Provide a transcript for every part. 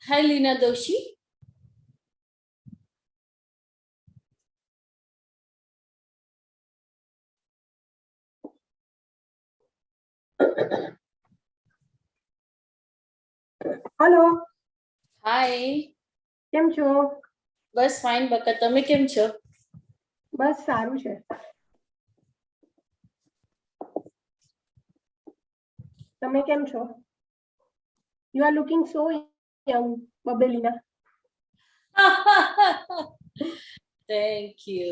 Hi, Lina Doshi. Hello. Hi. કેમ છો? બસ fine બકા, તમે કેમ છો? બસ સારું છે. તમે કેમ છો? You are looking so young, Babelina. Thank you.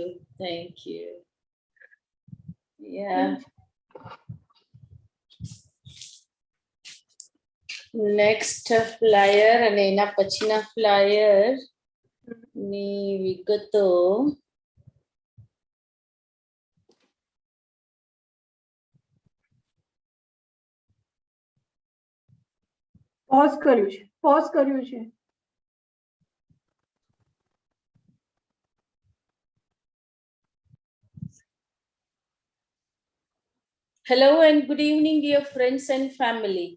Yeah. Next flyer અને એના પછીના flyer ની વિગતો પોઝ કર્યું છે. Hello and good evening, dear friends and family.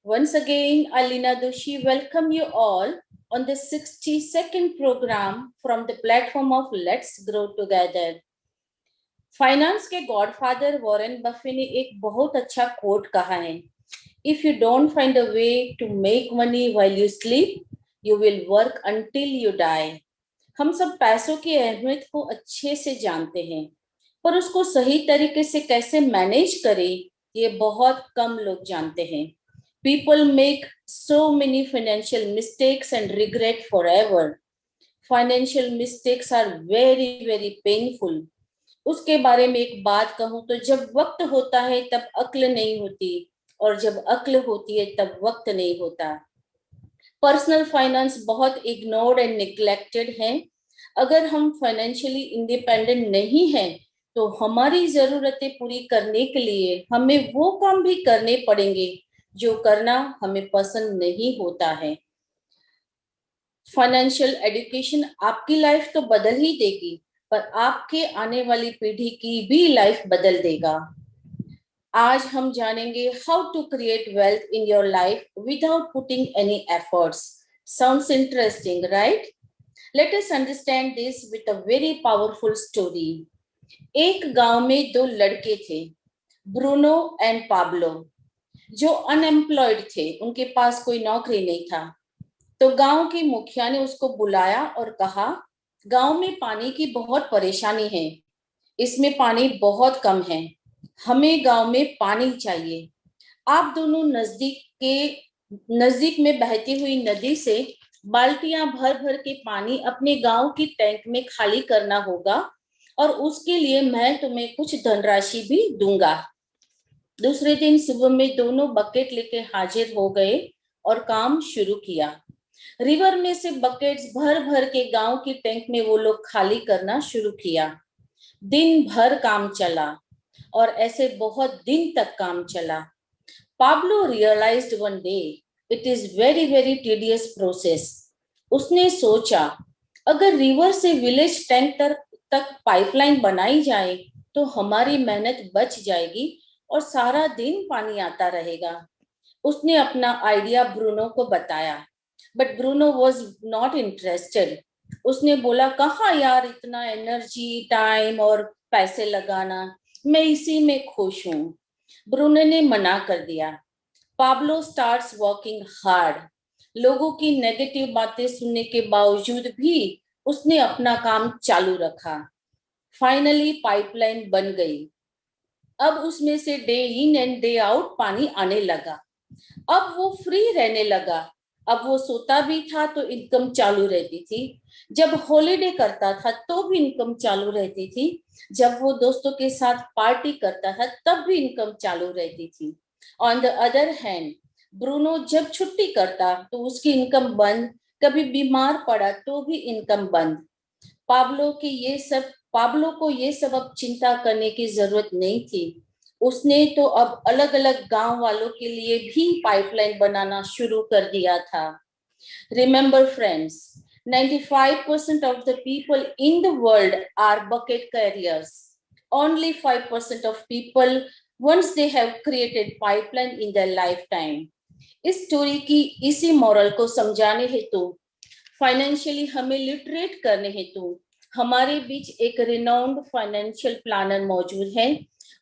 Once again, Alina Doshi welcome you all on the 62nd program from the platform of Let's Grow Together. Finance के godfather Warren Buffett ने एक बहुत अच्छा quote कहा है, if you don't find a way to make money while you sleep you will work until you die. हम सब पैसों की अहमियत को अच्छे से जानते हैं, पर उसको सही तरीके से कैसे मैनेज करें ये बहुत कम लोग जानते हैं. People make so many financial mistakes and regret forever. Financial mistakes are very, very painful. उसके बारे में एक बात कहूं तो जब वक्त होता है तब अक्ल नहीं होती, और जब अक्ल होती है तब वक्त नहीं होता. पर्सनल फाइनेंस बहुत इग्नोर्ड एंड निग्लेक्टेड है. अगर हम फाइनेंशियली इंडिपेंडेंट नहीं हैं तो हमारी जरूरतें पूरी करने के लिए हमें वो काम भी करने पड़ेंगे जो करना हमें पसंद नहीं होता है. फाइनेंशियल एजुकेशन आपकी लाइफ तो बदल ही देगी, पर आपके आने वाली पीढ़ी की भी लाइफ बदल देगा. आज हम जानेंगे how to create wealth in your life without putting any efforts. Sounds interesting, right? Let us understand this with a very powerful story. एक गांव में दो लड़के थे, ब्रूनो एंड पाब्लो, जो अनएम्प्लॉयड थे. उनके पास कोई नौकरी नहीं था. तो गांव के मुखिया ने उसको बुलाया और कहा, गांव में पानी की बहुत परेशानी है, इसमें पानी बहुत कम है, हमें गांव में पानी चाहिए. आप दोनों नजदीक में बहती हुई नदी से बाल्टियां भर भर के पानी अपने गांव की टैंक में खाली करना होगा, और उसके लिए मैं तुम्हें कुछ धनराशि भी दूंगा. दूसरे दिन सुबह में दोनों बकेट लेके हाजिर हो गए और काम शुरू किया. रिवर में से बकेट्स भर भर के गांव की टैंक में वो लोग खाली करना शुरू किया. दिन भर काम चला और ऐसे बहुत दिन तक काम चला. Pablo realised one day it is very very tedious process. उसने सोचा, अगर रिवर से विलेज टैंक तक पाइपलाइन बनाई जाए तो हमारी मेहनत बच जाएगी और सारा दिन पानी आता रहेगा. उसने अपना आइडिया ब्रूनो को बताया, but Bruno was not interested. उसने बोला, कहाँ यार, इतना एनर्जी, टाइम और पैसे लगाना, मैं इसी में खुश हूं. ब्रूनो ने मना कर दिया. Pablo starts working hard. लोगों की नेगेटिव बातें सुनने के बावजूद भी उसने अपना काम चालू रखा. फाइनली पाइपलाइन बन गई. अब उसमें से day in and day out पानी आने लगा. अब वो फ्री रहने लगा. अब वो सोता भी था तो इनकम चालू रहती थी. जब हॉलिडे करता था तो भी इनकम चालू रहती थी. जब वो दोस्तों के साथ पार्टी करता था तब भी इनकम चालू रहती थी. On the other hand, Bruno जब छुट्टी करता तो उसकी इनकम बंद. कभी बीमार पड़ा तो भी इनकम बंद. पाब्लो को ये सब अब चिंता करने की जरूरत नहीं थी. उसने तो अब अलग अलग गांव वालों के लिए भी पाइपलाइन बनाना शुरू कर दिया था. Remember friends, 95% of the people in the world are bucket carriers. Only 5% of people, once they have created pipeline in their lifetime, इस स्टोरी की इसी मॉरल को समझाने हेतु, फाइनेंशियली हमें लिटरेट करने हेतु हमारे बीच एक रिनाउंड फाइनेंशियल प्लानर मौजूद है।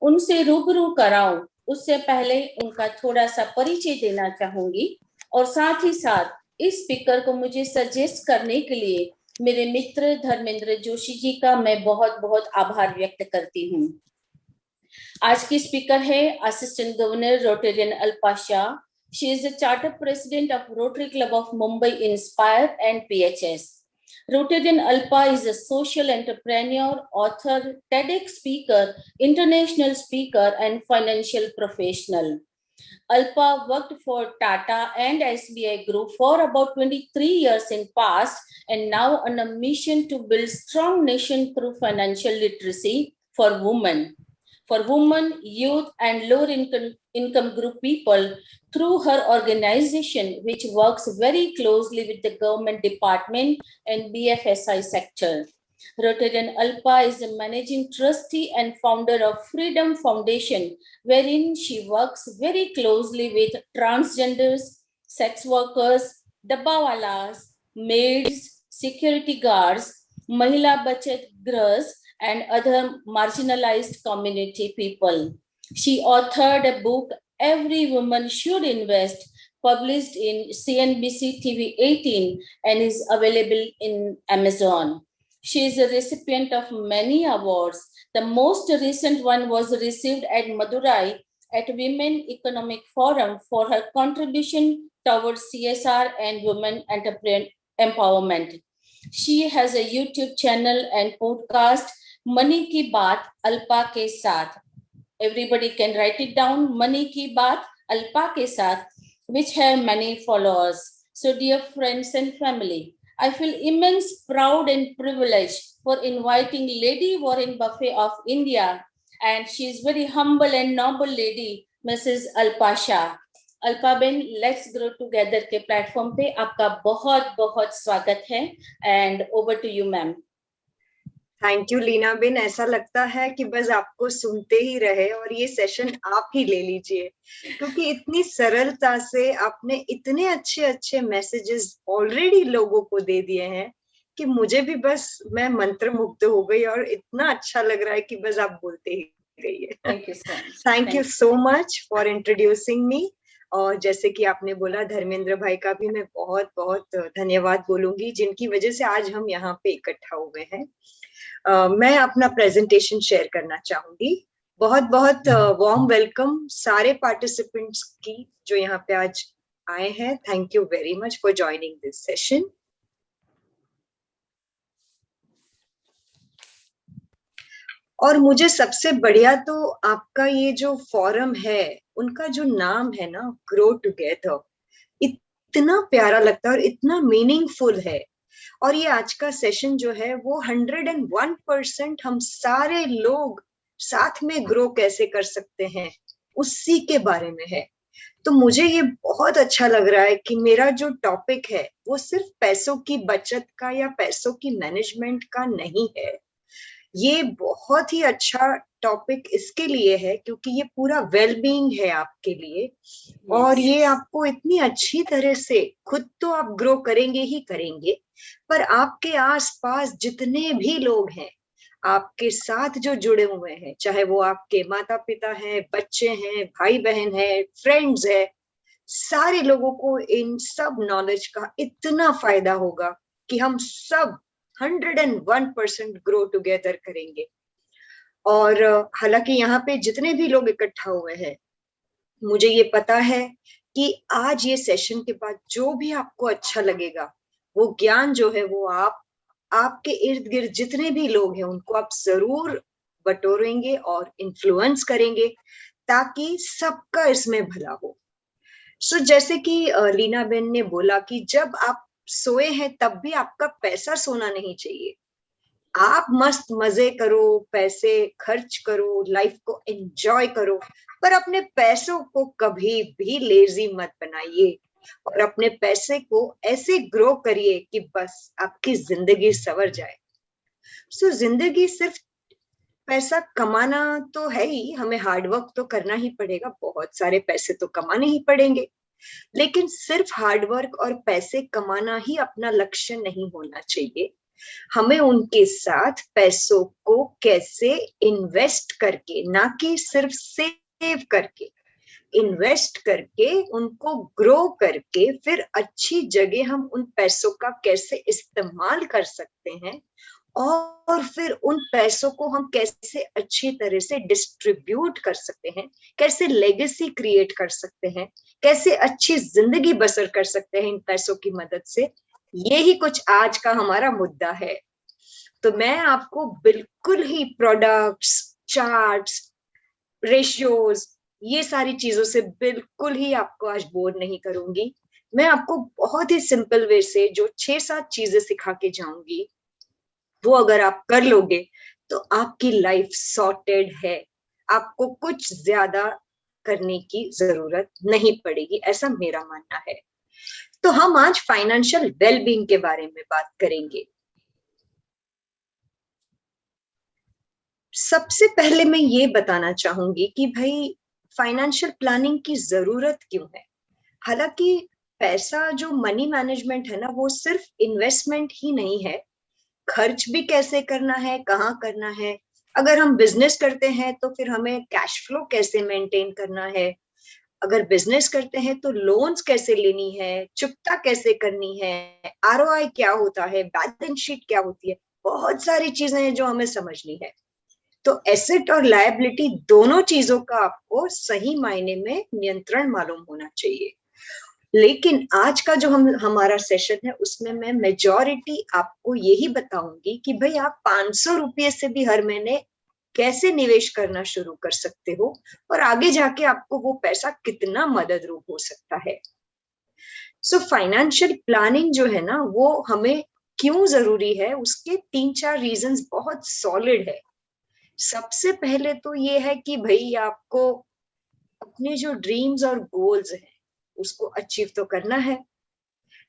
उनसे रूबरू कराऊं उससे पहले उनका थोड़ा सा परिचय देना चाहूंगी और साथ ही साथ इस स्पीकर को मुझे सजेस्ट करने के लिए मेरे मित्र धर्मेंद्र जोशी जी का मैं बहुत बहुत आभार व्यक्त करती हूँ। आज की स्पीकर है assistant governor Rotarian Alpa Shah. She is the charter president of Rotary Club of Mumbai Inspire and PHS. Rotarian Alpa is a social entrepreneur, author, TEDx speaker, international speaker, and financial professional. Alpa worked for Tata and SBI Group for about 23 years in past and now on a mission to build strong nation through financial literacy for women. For women, youth, and lower income group people through her organization, which works very closely with the government department and BFSI sector. Rotarian Alpa is the managing trustee and founder of Freedom Foundation, wherein she works very closely with transgenders, sex workers, dabbawalas, maids, security guards, Mahila Bachat Grahs, and other marginalized community people. She authored a book, Every Woman Should Invest, published in CNBC TV 18 and is available in Amazon. She is a recipient of many awards. The most recent one was received at Madurai at Women Economic Forum for her contribution towards CSR and women empowerment. She has a YouTube channel and podcast, money की बात अल्पा के साथ. Everybody can write it down, money की बात अल्पा के साथ, which have many followers. So dear friends and family, I feel immense proud and privileged for inviting Lady Warren Buffett of India, and she is very humble and noble lady, Mrs. Alpa Shah. Alpa ben, let's grow together के platform पे आपका बहुत बहुत स्वागत है and over to you ma'am. Thank you Leena ben. ऐसा लगता है कि बस आपको सुनते ही रहे और ये सेशन आप ही ले लीजिए, क्योंकि इतनी सरलता से आपने इतने अच्छे अच्छे मैसेजेस ऑलरेडी लोगों को दे दिए हैं कि मुझे भी बस मैं मंत्रमुग्ध हो गई और इतना अच्छा लग रहा है कि बस आप बोलते ही रहिए. Thank you so much for introducing me. और जैसे कि आपने बोला, धर्मेंद्र भाई का भी मैं बहुत बहुत धन्यवाद बोलूंगी, जिनकी वजह से आज हम यहाँ पे इकट्ठा हुए हैं. मैं अपना प्रेजेंटेशन शेयर करना चाहूंगी. बहुत बहुत वार्म वेलकम सारे पार्टिसिपेंट्स की जो यहाँ पे आज आए हैं. Thank you very much for joining this session. और मुझे सबसे बढ़िया तो आपका ये जो फोरम है, उनका जो नाम है ना, ग्रो टुगेदर, इतना प्यारा लगता है और इतना मीनिंगफुल है. और ये आज का सेशन जो है वो 101% हम सारे लोग साथ में ग्रो कैसे कर सकते हैं उसी के बारे में है. तो मुझे ये बहुत अच्छा लग रहा है कि मेरा जो टॉपिक है वो सिर्फ पैसों की बचत का या पैसों की मैनेजमेंट का नहीं है. ये बहुत ही अच्छा टॉपिक इसके लिए है क्योंकि ये पूरा वेलबीइंग है आपके लिए. और ये आपको इतनी अच्छी तरह से, खुद तो आप ग्रो करेंगे ही करेंगे, पर आपके आसपास जितने भी लोग हैं, आपके साथ जो जुड़े हुए हैं, चाहे वो आपके माता पिता हैं, बच्चे हैं, भाई बहन हैं, फ्रेंड्स हैं, सारे लोगों को इन सब नॉलेज का इतना फायदा होगा कि हम सब 101% ग्रो टुगेदर करेंगे. और हालांकि यहाँ पे जितने भी लोग इकट्ठा हुए हैं, मुझे ये पता है कि आज ये सेशन के बाद जो भी आपको अच्छा लगेगा, वो ज्ञान जो है वो आपके इर्द गिर्द जितने भी लोग हैं उनको आप जरूर बटोरेंगे और इन्फ्लुएंस करेंगे ताकि सबका इसमें भला हो. सो जैसे कि लीना बेन ने बोला कि जब आप सोए हैं तब भी आपका पैसा सोना नहीं चाहिए. आप मस्त मजे करो, पैसे खर्च करो, लाइफ को एंजॉय करो, पर अपने पैसों को कभी भी लेजी मत बनाइए और अपने पैसे को ऐसे ग्रो करिए कि बस आपकी जिंदगी संवर जाए. सो जिंदगी सिर्फ पैसा कमाना तो है ही, हमें हार्डवर्क तो करना ही पड़ेगा, बहुत सारे पैसे तो कमाने ही पड़ेंगे. लेकिन सिर्फ हार्डवर्क और पैसे कमाना ही अपना लक्ष्य नहीं होना चाहिए। हमें उनके साथ पैसों को कैसे इन्वेस्ट करके, ना कि सिर्फ सेव करके, इन्वेस्ट करके, उनको ग्रो करके, फिर अच्छी जगह हम उन पैसों का कैसे इस्तेमाल कर सकते हैं, और फिर उन पैसों को हम कैसे अच्छी तरह से डिस्ट्रीब्यूट कर सकते हैं, कैसे लेगेसी क्रिएट कर सकते हैं, कैसे अच्छी जिंदगी बसर कर सकते हैं इन पैसों की मदद से। यही कुछ आज का हमारा मुद्दा है। तो मैं आपको बिल्कुल ही प्रोडक्ट्स, चार्ट्स, रेशियोज, ये सारी चीजों से बिल्कुल ही आपको आज बोर नहीं करूंगी। मैं आपको बहुत ही सिंपल वे से जो 6-7 चीजें सिखा के जाऊंगी, वो अगर आप कर लोगे तो आपकी लाइफ सॉर्टेड है। आपको कुछ ज्यादा करने की जरूरत नहीं पड़ेगी, ऐसा मेरा मानना है। तो हम आज फाइनेंशियल वेलबींग के बारे में बात करेंगे। सबसे पहले मैं ये बताना चाहूंगी कि भाई फाइनेंशियल प्लानिंग की जरूरत क्यों है। हालांकि पैसा जो मनी मैनेजमेंट है ना, वो सिर्फ इन्वेस्टमेंट ही नहीं है, खर्च भी कैसे करना है, कहाँ करना है। अगर हम बिजनेस करते हैं तो फिर हमें कैश फ्लो कैसे मेंटेन करना है, अगर बिजनेस करते हैं तो लोन्स कैसे लेनी है, चुकता कैसे करनी है, आरओआई क्या होता है, बैलेंस शीट क्या होती है, बहुत सारी चीजें हैं जो हमें समझनी है। तो एसेट और लायबिलिटी दोनों चीजों का आपको सही मायने में नियंत्रण मालूम होना चाहिए। लेकिन आज का जो हमारा सेशन है उसमें मैं मेजॉरिटी आपको यही बताऊंगी कि भाई आप 500 रुपये से भी हर महीने कैसे निवेश करना शुरू कर सकते हो, और आगे जाके आपको वो पैसा कितना मदद रूप हो सकता है। सो फाइनेंशियल प्लानिंग जो है ना, वो हमें क्यों जरूरी है, उसके 3-4 रीजंस बहुत सॉलिड है। सबसे पहले तो ये है कि भाई आपको अपने जो ड्रीम्स और गोल्स हैं उसको अचीव तो करना है।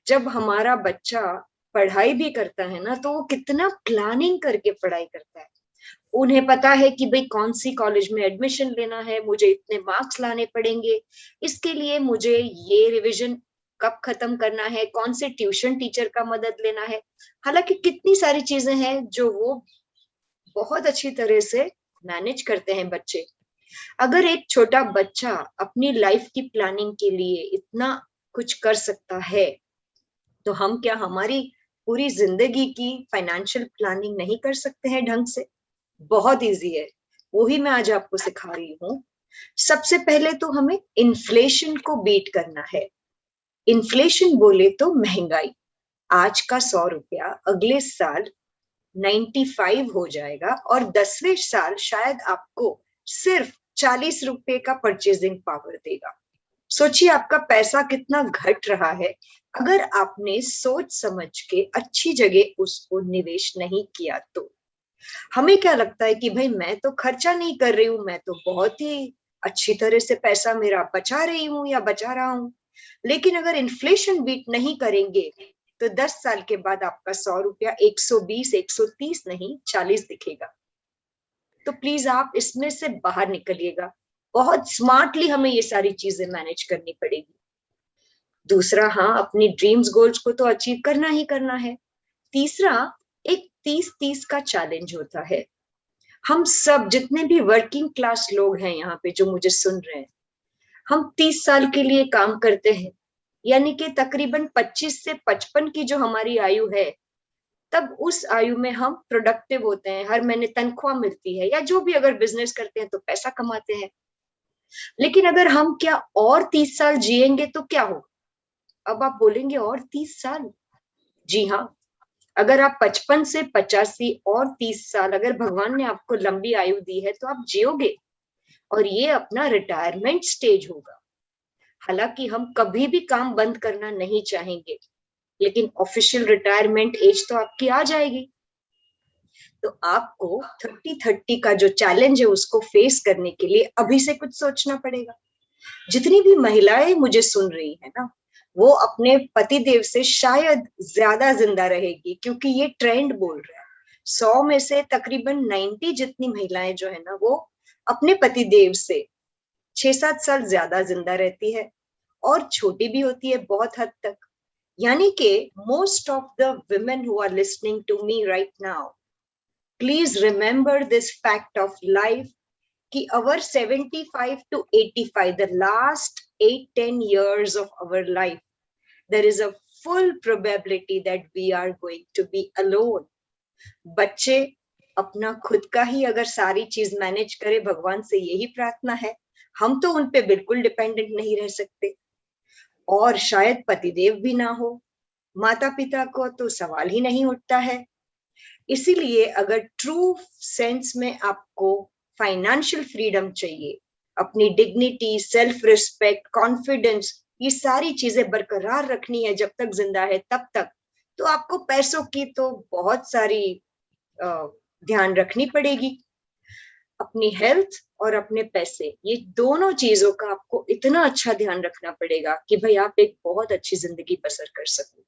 जब हमारा बच्चा पढ़ाई भी करता है ना, तो वो कितना प्लानिंग करके पढ़ाई करता है। उन्हें पता है कि भाई कौन सी कॉलेज में एडमिशन लेना है, मुझे इतने मार्क्स लाने पड़ेंगे, इसके लिए मुझे ये रिवीजन कब खत्म करना है, कौन से ट्यूशन टीचर का मदद लेना है। हालांकि कितनी सारी चीजें हैं जो वो बहुत अच्छी तरह से मैनेज करते हैं बच्चे। अगर एक छोटा बच्चा अपनी लाइफ की प्लानिंग के लिए इतना कुछ कर सकता है, तो हम क्या हमारी पूरी जिंदगी की फाइनेंशियल प्लानिंग नहीं कर सकते हैं ढंग से? बहुत इजी है, वही मैं आज आपको सिखा रही हूँ। सबसे पहले तो हमें इन्फ्लेशन को बीट करना है। इन्फ्लेशन बोले तो महंगाई। आज का 100 रुपया अगले साल 95 हो जाएगा, और 10वें साल शायद आपको सिर्फ 40 रुपए का परचेजिंग पावर देगा। सोचिए आपका पैसा कितना घट रहा है अगर आपने सोच समझ के अच्छी जगह उसको निवेश नहीं किया। तो हमें क्या लगता है कि भाई मैं तो खर्चा नहीं कर रही हूँ, मैं तो बहुत ही अच्छी तरह से पैसा मेरा बचा रही हूँ या बचा रहा हूँ। लेकिन अगर इन्फ्लेशन बीट नहीं करेंगे तो 10 साल के बाद आपका 100 रुपया 120, 130 नहीं 40 दिखेगा। तो प्लीज आप इसमें से बाहर निकलिएगा। बहुत स्मार्टली हमें ये सारी चीजें मैनेज करनी पड़ेगी। दूसरा, हाँ, अपनी ड्रीम्स गोल्स को तो अचीव करना ही करना है। तीसरा, एक 30-30 का चैलेंज होता है। हम सब जितने भी वर्किंग क्लास लोग हैं यहाँ पे जो मुझे सुन रहे हैं, हम 30 साल के लिए काम करते हैं, यानी कि तकरीबन 25 से 55 की जो हमारी आयु है, तब उस आयु में हम प्रोडक्टिव होते हैं, हर महीने तनख्वाह मिलती है, या जो भी अगर बिजनेस करते हैं तो पैसा कमाते हैं। लेकिन अगर हम क्या और 30 साल जिएंगे तो क्या होगा? अब आप बोलेंगे और 30 साल? जी हाँ, अगर आप 55 से 85 और 30 साल अगर भगवान ने आपको लंबी आयु दी है तो आप जियोगे, और ये अपना रिटायरमेंट स्टेज होगा। हालांकि हम कभी भी काम बंद करना नहीं चाहेंगे, लेकिन ऑफिशियल रिटायरमेंट एज तो आपकी आ जाएगी। तो आपको 30-30 का जो चैलेंज है उसको फेस करने के लिए अभी से कुछ सोचना पड़ेगा। जितनी भी महिलाएं मुझे सुन रही है ना, वो अपने पति देव से शायद ज्यादा जिंदा रहेगी, क्योंकि ये ट्रेंड बोल रहा है। 100 में से तकरीबन 90 जितनी महिलाएं जो है ना, वो अपने पति देव से 6-7 साल ज्यादा जिंदा रहती है। और छोटी भी होती है बहुत हद तक। यानी कि most of the women who are listening to me right now, please remember this fact of life कि our 75 to 85, the last 8-10 years of our life, there is a full probability that we are going to be alone. बच्चे अपना खुद का ही अगर सारी चीज manage करे, भगवान से यही प्रार्थना है, हम तो उन पे बिल्कुल डिपेंडेंट नहीं रह सकते, और शायद पतिदेव भी ना हो, माता पिता को तो सवाल ही नहीं उठता है। इसीलिए अगर ट्रू सेंस में आपको फाइनेंशियल फ्रीडम चाहिए, अपनी डिग्निटी, सेल्फ रिस्पेक्ट, कॉन्फिडेंस, ये सारी चीजें बरकरार रखनी है जब तक जिंदा है तब तक, तो आपको पैसों की तो बहुत सारी ध्यान रखनी पड़ेगी। अपनी हेल्थ और अपने पैसे, ये दोनों चीजों का आपको इतना अच्छा ध्यान रखना पड़ेगा कि भाई आप एक बहुत अच्छी जिंदगी बसर कर सको।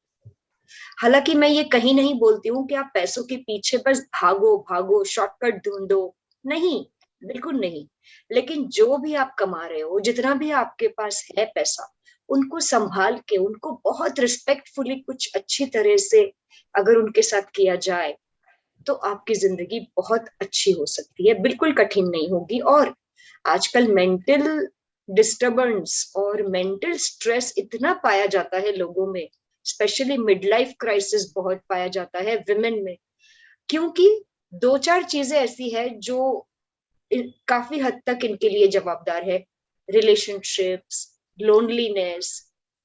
हालांकि मैं ये कहीं नहीं बोलती हूँ कि आप पैसों के पीछे बस भागो भागो, शॉर्टकट ढूंढो, नहीं, बिल्कुल नहीं। लेकिन जो भी आप कमा रहे हो, जितना भी आपके पास है पैसा, उनको संभाल के, उनको बहुत रिस्पेक्टफुली, कुछ अच्छी तरह से अगर उनके साथ किया जाए तो आपकी जिंदगी बहुत अच्छी हो सकती है, बिल्कुल कठिन नहीं होगी। और आजकल मेंटल डिस्टर्बेंस और मेंटल स्ट्रेस इतना पाया जाता है लोगों में, स्पेशली मिड लाइफ क्राइसिस बहुत पाया जाता है विमेन में, क्योंकि 2-4 चीजें ऐसी है जो काफी हद तक इनके लिए जवाबदार है। Relationships, loneliness,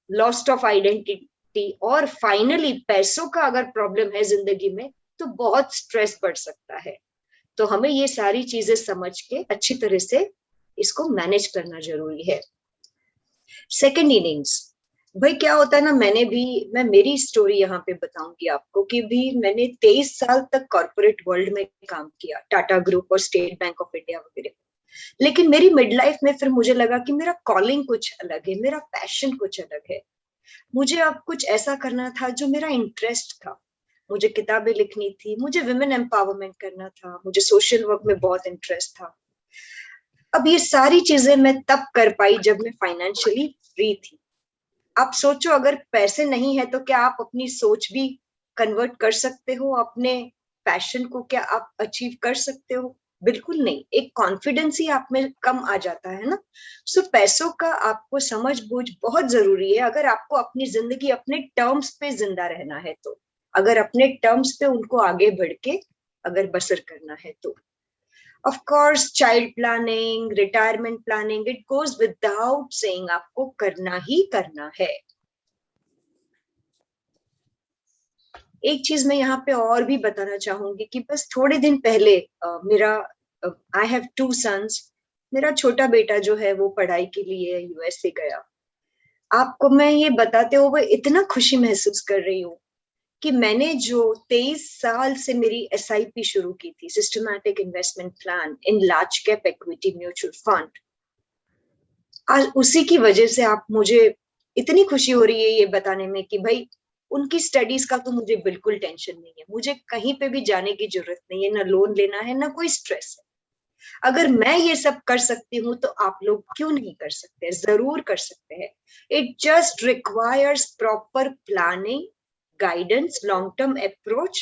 lost of identity, और फाइनली पैसों का अगर प्रॉब्लम है जिंदगी में तो बहुत स्ट्रेस बढ़ सकता है। तो हमें ये सारी चीजें समझ के अच्छी तरह से इसको मैनेज करना जरूरी है। सेकेंड इनिंग्स, भाई क्या होता है ना, मैं मेरी स्टोरी यहाँ पे बताऊंगी आपको कि भी मैंने 23 साल तक कॉर्पोरेट वर्ल्ड में काम किया, टाटा ग्रुप और स्टेट बैंक ऑफ इंडिया वगैरह। लेकिन मेरी मिड लाइफ में फिर मुझे लगा कि मेरा कॉलिंग कुछ अलग है, मेरा पैशन कुछ अलग है। मुझे अब कुछ ऐसा करना था जो मेरा इंटरेस्ट था। मुझे किताबें लिखनी थी, मुझे विमेन एम्पावरमेंट करना था, मुझे सोशल वर्क में बहुत इंटरेस्ट था। अब ये सारी चीजें मैं तब कर पाई जब मैं फाइनेंशियली फ्री थी। आप सोचो, अगर पैसे नहीं है तो क्या आप अपनी सोच भी कन्वर्ट कर सकते हो, अपने पैशन को क्या आप अचीव कर सकते हो? बिल्कुल नहीं। एक कॉन्फिडेंस ही आप में कम आ जाता है ना। सो पैसों का आपको समझ बूझ बहुत जरूरी है अगर आपको अपनी जिंदगी अपने टर्म्स पे जिंदा रहना है तो, अगर अपने टर्म्स पे उनको आगे बढ़ के अगर बसर करना है तो। Of course child planning, retirement planning, it goes without saying, आपको करना ही करना है। एक चीज मैं यहाँ पे और भी बताना चाहूंगी कि बस थोड़े दिन पहले आई हैव 2 sons, मेरा छोटा बेटा जो है वो पढ़ाई के लिए यूएसए गया। आपको मैं ये बताते हुए इतना खुशी महसूस कर रही हूँ कि मैंने जो 23 साल से मेरी SIP शुरू की थी, systematic investment plan in large cap equity mutual fund, आज उसी की वजह से आप मुझे इतनी खुशी हो रही है ये बताने में कि भाई उनकी स्टडीज का तो मुझे बिल्कुल टेंशन नहीं है, मुझे कहीं पे भी जाने की जरूरत नहीं है, ना लोन लेना है, ना कोई स्ट्रेस है। अगर मैं ये सब कर सकती हूँ तो आप लोग क्यों नहीं कर सकते? जरूर कर सकते हैं। It just requires proper planning, guidance, long-term approach,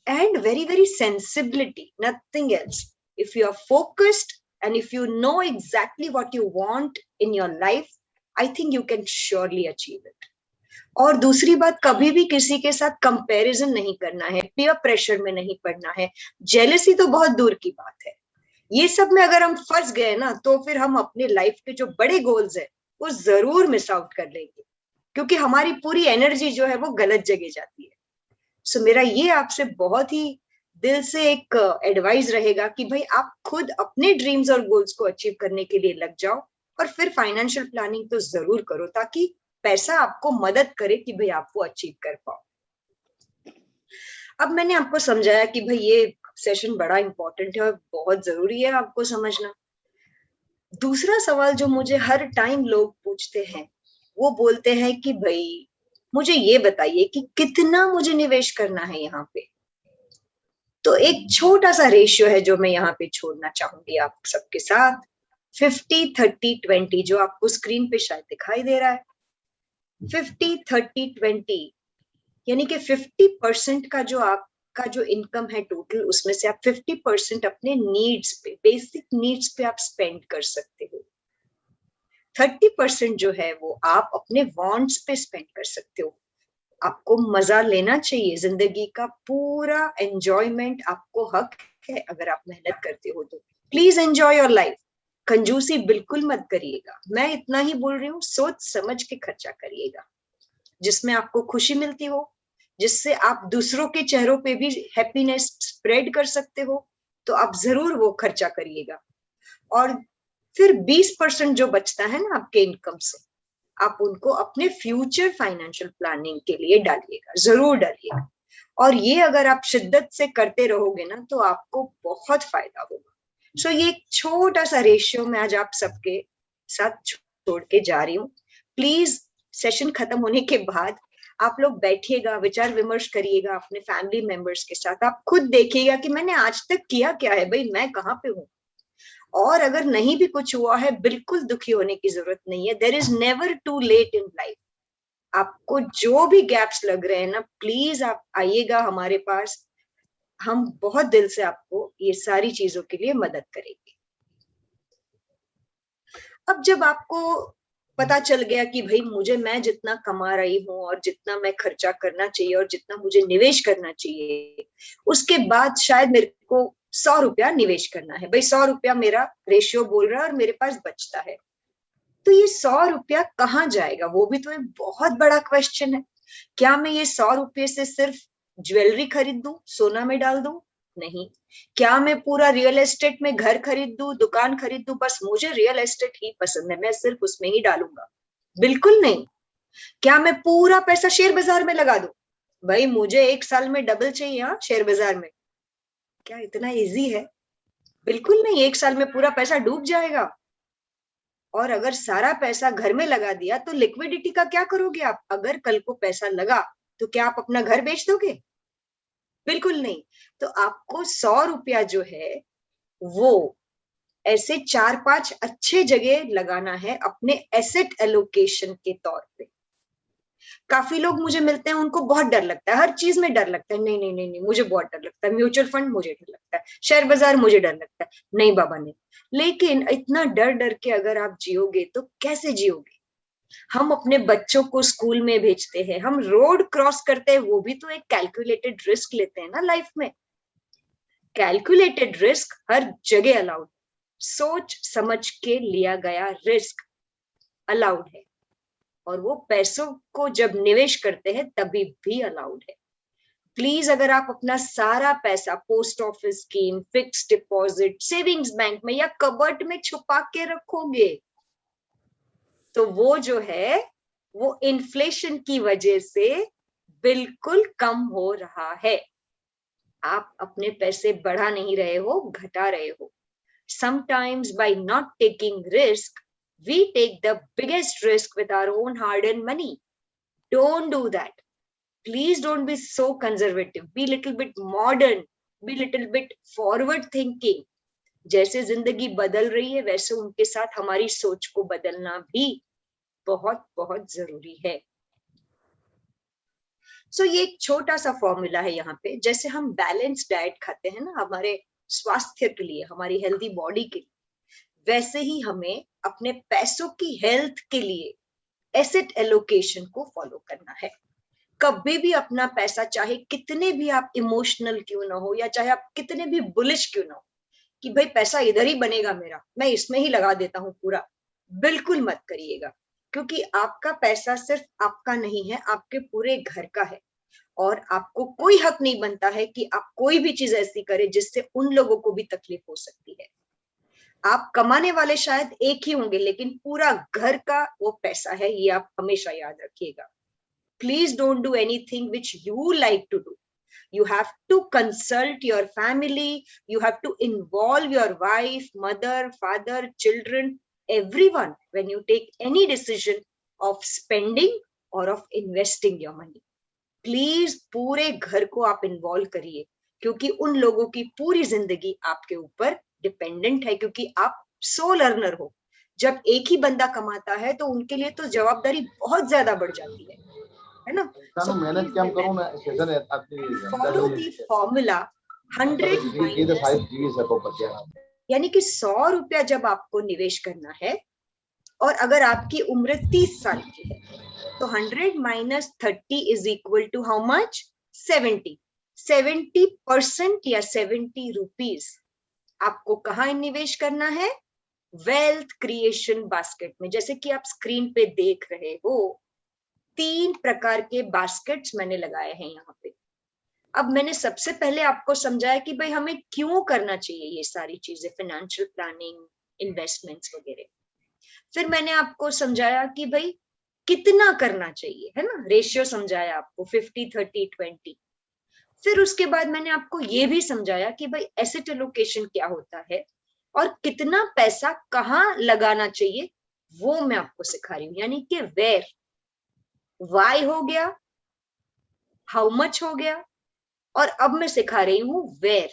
and very, very sensibility, nothing else. If you are focused and if you know exactly what you want in your life, I think you can surely achieve it. और दूसरी बात, कभी भी किसी के साथ comparison नहीं करना है, पीयर प्रेशर में नहीं पड़ना है, जेलसी तो बहुत दूर की बात है। ये सब में अगर हम फंस गए ना तो फिर हम अपने लाइफ के जो बड़े गोल्स है वो जरूर मिस आउट कर लेंगे, क्योंकि हमारी पूरी एनर्जी जो है वो गलत जगह जाती है। सो मेरा ये आपसे बहुत ही दिल से एक एडवाइस रहेगा कि भाई आप खुद अपने ड्रीम्स और गोल्स को अचीव करने के लिए लग जाओ, और फिर फाइनेंशियल प्लानिंग तो जरूर करो ताकि पैसा आपको मदद करे कि भाई आप वो अचीव कर पाओ। अब मैंने आपको समझाया कि भाई ये सेशन बड़ा इंपॉर्टेंट है और बहुत जरूरी है आपको समझना। दूसरा सवाल जो मुझे हर टाइम लोग पूछते हैं, वो बोलते हैं कि भाई मुझे ये बताइए कि कितना मुझे निवेश करना है यहाँ पे। तो एक छोटा सा रेशियो है जो मैं यहाँ पे छोड़ना चाहूंगी आप सबके साथ, 50-30-20, जो आपको स्क्रीन पे शायद दिखाई दे रहा है। 50-30-20, यानी कि 50% का जो आपका जो इनकम है टोटल, उसमें से आप 50% अपने नीड्स पे, बेसिक नीड्स पे आप स्पेंड कर सकते हो। 30% जो है वो आप अपने वांट्स पे स्पेंड कर सकते हो। आपको मजा लेना चाहिए, जिंदगी का पूरा एंजॉयमेंट आपको हक है। अगर आप मेहनत करते हो तो प्लीज एंजॉय योर लाइफ। कंजूसी बिल्कुल मत करिएगा। मैं इतना ही बोल रही हूँ, सोच समझ के खर्चा करिएगा, जिसमें आपको खुशी मिलती हो, जिससे आप दूसरों के चेहरों पे भी हैप्पीनेस स्प्रेड कर सकते हो, तो आप जरूर वो खर्चा करिएगा। और फिर 20% जो बचता है ना आपके इनकम से, आप उनको अपने फ्यूचर फाइनेंशियल प्लानिंग के लिए डालिएगा, जरूर डालिएगा। और ये अगर आप शिद्दत से करते रहोगे ना तो आपको बहुत फायदा होगा। सो ये एक छोटा सा रेशियो मैं आज आप सबके साथ छोड़ के जा रही हूँ। प्लीज सेशन खत्म होने के बाद आप लोग बैठिएगा, विचार विमर्श करिएगा अपने फैमिली मेंबर्स के साथ। आप खुद देखिएगा कि मैंने आज तक किया क्या है, भाई मैं कहाँ पे हूँ। और अगर नहीं भी कुछ हुआ है, बिल्कुल दुखी होने की जरूरत नहीं है। There is never too late in life. आपको जो भी गैप्स लग रहे हैं ना, प्लीज आप आइएगा हमारे पास। हम बहुत दिल से आपको ये सारी चीजों के लिए मदद करेंगे। अब जब आपको पता चल गया कि भाई मैं जितना कमा रही हूँ और जितना मैं खर्चा करना चाहिए और जितना मुझे निवेश करना चाहिए, उसके बाद शायद मेरे को 100 रुपया निवेश करना है। भाई 100 रुपया मेरा रेशियो बोल रहा है और मेरे पास बचता है, तो ये 100 रुपया कहाँ जाएगा? वो भी तो एक बहुत बड़ा क्वेश्चन है। क्या मैं ये 100 रुपये से सिर्फ ज्वेलरी खरीद दूं, सोना में डाल दूं? नहीं। क्या मैं पूरा रियल एस्टेट में घर खरीद दूं, दुकान खरीद दूं, बस मुझे रियल एस्टेट ही पसंद है, मैं सिर्फ उसमें ही डालूंगा? बिल्कुल नहीं। क्या मैं पूरा पैसा शेयर बाजार में लगा दूं? भाई मुझे 1 साल में डबल चाहिए हाँ शेयर बाजार में। क्या इतना इजी है? बिल्कुल नहीं। 1 साल में पूरा पैसा डूब जाएगा। और अगर सारा पैसा घर में लगा दिया तो लिक्विडिटी का क्या करोगे आप? अगर कल को पैसा लगा तो क्या आप अपना घर बेच दोगे? बिल्कुल नहीं। तो आपको 100 रुपया जो है वो ऐसे 4-5 अच्छे जगह लगाना है अपने एसेट एलोकेशन के तौर पे। काफी लोग मुझे मिलते हैं, उनको बहुत डर लगता है, हर चीज में डर लगता है। नहीं नहीं नहीं नहीं, मुझे बहुत डर लगता है, म्यूचुअल फंड मुझे डर लगता है, शेयर बाजार मुझे डर लगता है। नहीं बाबा नहीं। लेकिन इतना डर डर के अगर आप जियोगे तो कैसे जियोगे? हम अपने बच्चों को स्कूल में भेजते हैं, हम रोड क्रॉस करते हैं, वो भी तो एक कैलकुलेटेड रिस्क लेते हैं ना लाइफ में। कैलकुलेटेड रिस्क हर जगह अलाउड, सोच समझ के लिया गया रिस्क अलाउड है। और वो पैसों को जब निवेश करते हैं तभी भी अलाउड है। प्लीज अगर आप अपना सारा पैसा post office scheme, fix deposit, savings bank में या कबर्ड में छुपा के रखोगे तो वो जो है वो इन्फ्लेशन की वजह से बिल्कुल कम हो रहा है। आप अपने पैसे बढ़ा नहीं रहे हो, घटा रहे हो। Sometimes by not taking risk, we take the biggest risk with our own hard-earned money. Don't do that. Please don't be so conservative. Be little bit modern. Be little bit forward thinking. जैसे जिंदगी बदल रही है वैसे उनके साथ हमारी सोच को बदलना भी बहुत बहुत जरूरी है। सो ये एक छोटा सा फॉर्मूला है यहाँ पे। जैसे हम बैलेंस डाइट खाते हैं ना हमारे स्वास्थ्य के लिए, हमारी हेल्दी बॉडी के लिए, वैसे ही हमें अपने पैसों की हेल्थ के लिए एसेट एलोकेशन को फॉलो करना है। कभी भी अपना पैसा, चाहे कितने भी आप इमोशनल क्यों ना हो या चाहे आप कितने भी बुलिश क्यों ना हो कि भाई पैसा इधर ही बनेगा मेरा, मैं इसमें ही लगा देता हूँ पूरा, बिल्कुल मत करिएगा। क्योंकि आपका पैसा सिर्फ आपका नहीं है, आपके पूरे घर का है। और आपको कोई हक नहीं बनता है कि आप कोई भी चीज ऐसी करें जिससे उन लोगों को भी तकलीफ हो सकती है। आप कमाने वाले शायद एक ही होंगे लेकिन पूरा घर का वो पैसा है, ये आप हमेशा याद रखिएगा। Please don't do anything which you like to do. You have to consult your family, you have to involve your wife, mother, father, children, everyone when you take any decision of spending or of investing your money. Please पूरे घर को आप involve करिए क्योंकि उन लोगों की पूरी जिंदगी आपके ऊपर डिपेंडेंट है, क्योंकि आप सोल अर्नर हो। जब एक ही बंदा कमाता है तो उनके लिए तो जवाबदारी बहुत ज्यादा बढ़ जाती है ना। So मेहनत क्या करूं मैं सेशन फॉलो द फॉर्मूला 100 यानी कि 100 रुपया जब आपको निवेश करना है और अगर आपकी उम्र 30 साल की है तो 100 minus 30 is equal to how much 70% या 70 रुपीज आपको कहाँ निवेश करना है, वेल्थ क्रिएशन बास्केट में। जैसे कि आप स्क्रीन पे देख रहे हो 3 प्रकार के बास्केट्स मैंने लगाए हैं यहाँ पे। अब मैंने सबसे पहले आपको समझाया कि भाई हमें क्यों करना चाहिए ये सारी चीजें, फाइनेंशियल प्लानिंग, इन्वेस्टमेंट्स वगैरह। फिर मैंने आपको समझाया कि भाई कितना करना चाहिए, है ना, रेशियो समझाया आपको 50-30-20। फिर उसके बाद मैंने आपको ये भी समझाया कि भाई एसेट एलोकेशन क्या होता है और कितना पैसा कहाँ लगाना चाहिए, वो मैं आपको सिखा रही हूँ। यानी कि वेयर, वाई हो गया, हाउ मच हो गया, और अब मैं सिखा रही हूँ वेयर।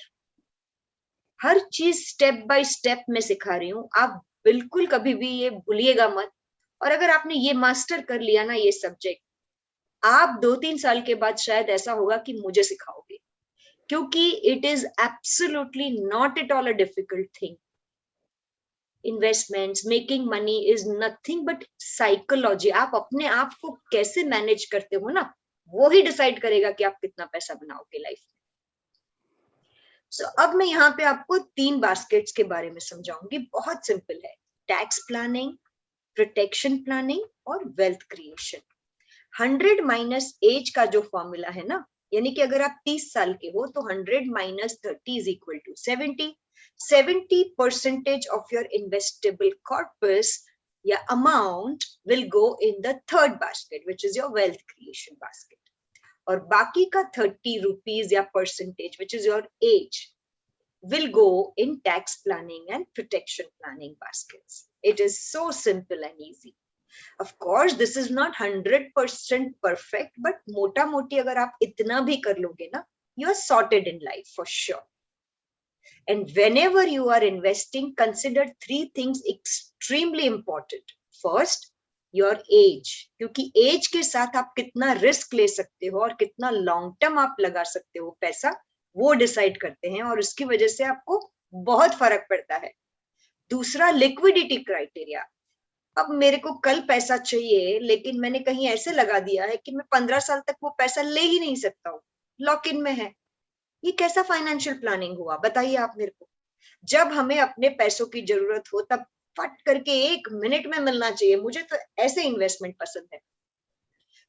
हर चीज स्टेप बाय स्टेप में सिखा रही हूँ, आप बिल्कुल कभी भी ये भूलिएगा मत। और अगर आपने ये मास्टर कर लिया ना ये सब्जेक्ट, आप 2-3 साल के बाद शायद ऐसा होगा कि मुझे सिखाओगे, क्योंकि it is absolutely not at all a difficult thing. Investments, making money is nothing but psychology. आप अपने आप को कैसे मैनेज करते हो ना, वो ही डिसाइड करेगा कि आप कितना पैसा बनाओगे लाइफ में। सो अब मैं यहाँ पे आपको 3 बास्केट्स के बारे में समझाऊंगी, बहुत सिंपल है। टैक्स प्लानिंग, प्रोटेक्शन प्लानिंग और वेल्थ क्रिएशन। 100 माइनस एज का जो फॉर्मूला है ना, यानी कि अगर आप 30 साल के हो तो 100 minus 30 is equal to 70। 70% of your investable corpus या amount will go in the third basket, which is your wealth creation basket. और बाकी का 30 rupees या percentage, which is your age, will go in tax planning and protection planning baskets. It is so simple and easy. Of course, this is not 100% perfect, but मोटा मोटी अगर आप इतना भी कर लोगे ना, you are sorted in life for sure. And whenever you are investing, consider 3 things extremely important. First, your age, क्योंकि age के साथ आप कितना रिस्क ले सकते हो और कितना लॉन्ग टर्म आप लगा सकते हो पैसा, वो डिसाइड करते हैं और उसकी वजह से आपको बहुत फर्क पड़ता है। दूसरा, लिक्विडिटी क्राइटेरिया। अब मेरे को कल पैसा चाहिए, लेकिन मैंने कहीं ऐसे लगा दिया है कि मैं 15 साल तक वो पैसा ले ही नहीं सकता हूँ, लॉक इन में है। ये कैसा फाइनेंशियल प्लानिंग हुआ, बताइए आप मेरे को। जब हमें अपने पैसों की जरूरत हो तब फट करके 1 मिनट में मिलना चाहिए। मुझे तो ऐसे इन्वेस्टमेंट पसंद है।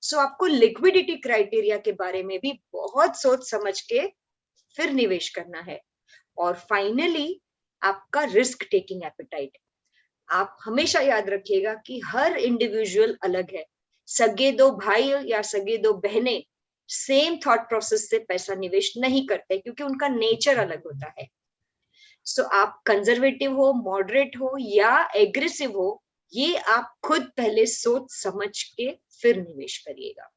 सो आपको लिक्विडिटी क्राइटेरिया के बारे में भी बहुत सोच समझ के फिर निवेश करना है। और फाइनली आपका रिस्क टेकिंग एपेटाइट। आप हमेशा याद रखिएगा कि हर इंडिविजुअल अलग है। सगे 2 भाई या सगे 2 बहनें सेम थॉट प्रोसेस से पैसा निवेश नहीं करते, क्योंकि उनका नेचर अलग होता है। सो आप कंजर्वेटिव हो, मॉडरेट हो या एग्रेसिव हो, ये आप खुद पहले सोच समझ के फिर निवेश करिएगा।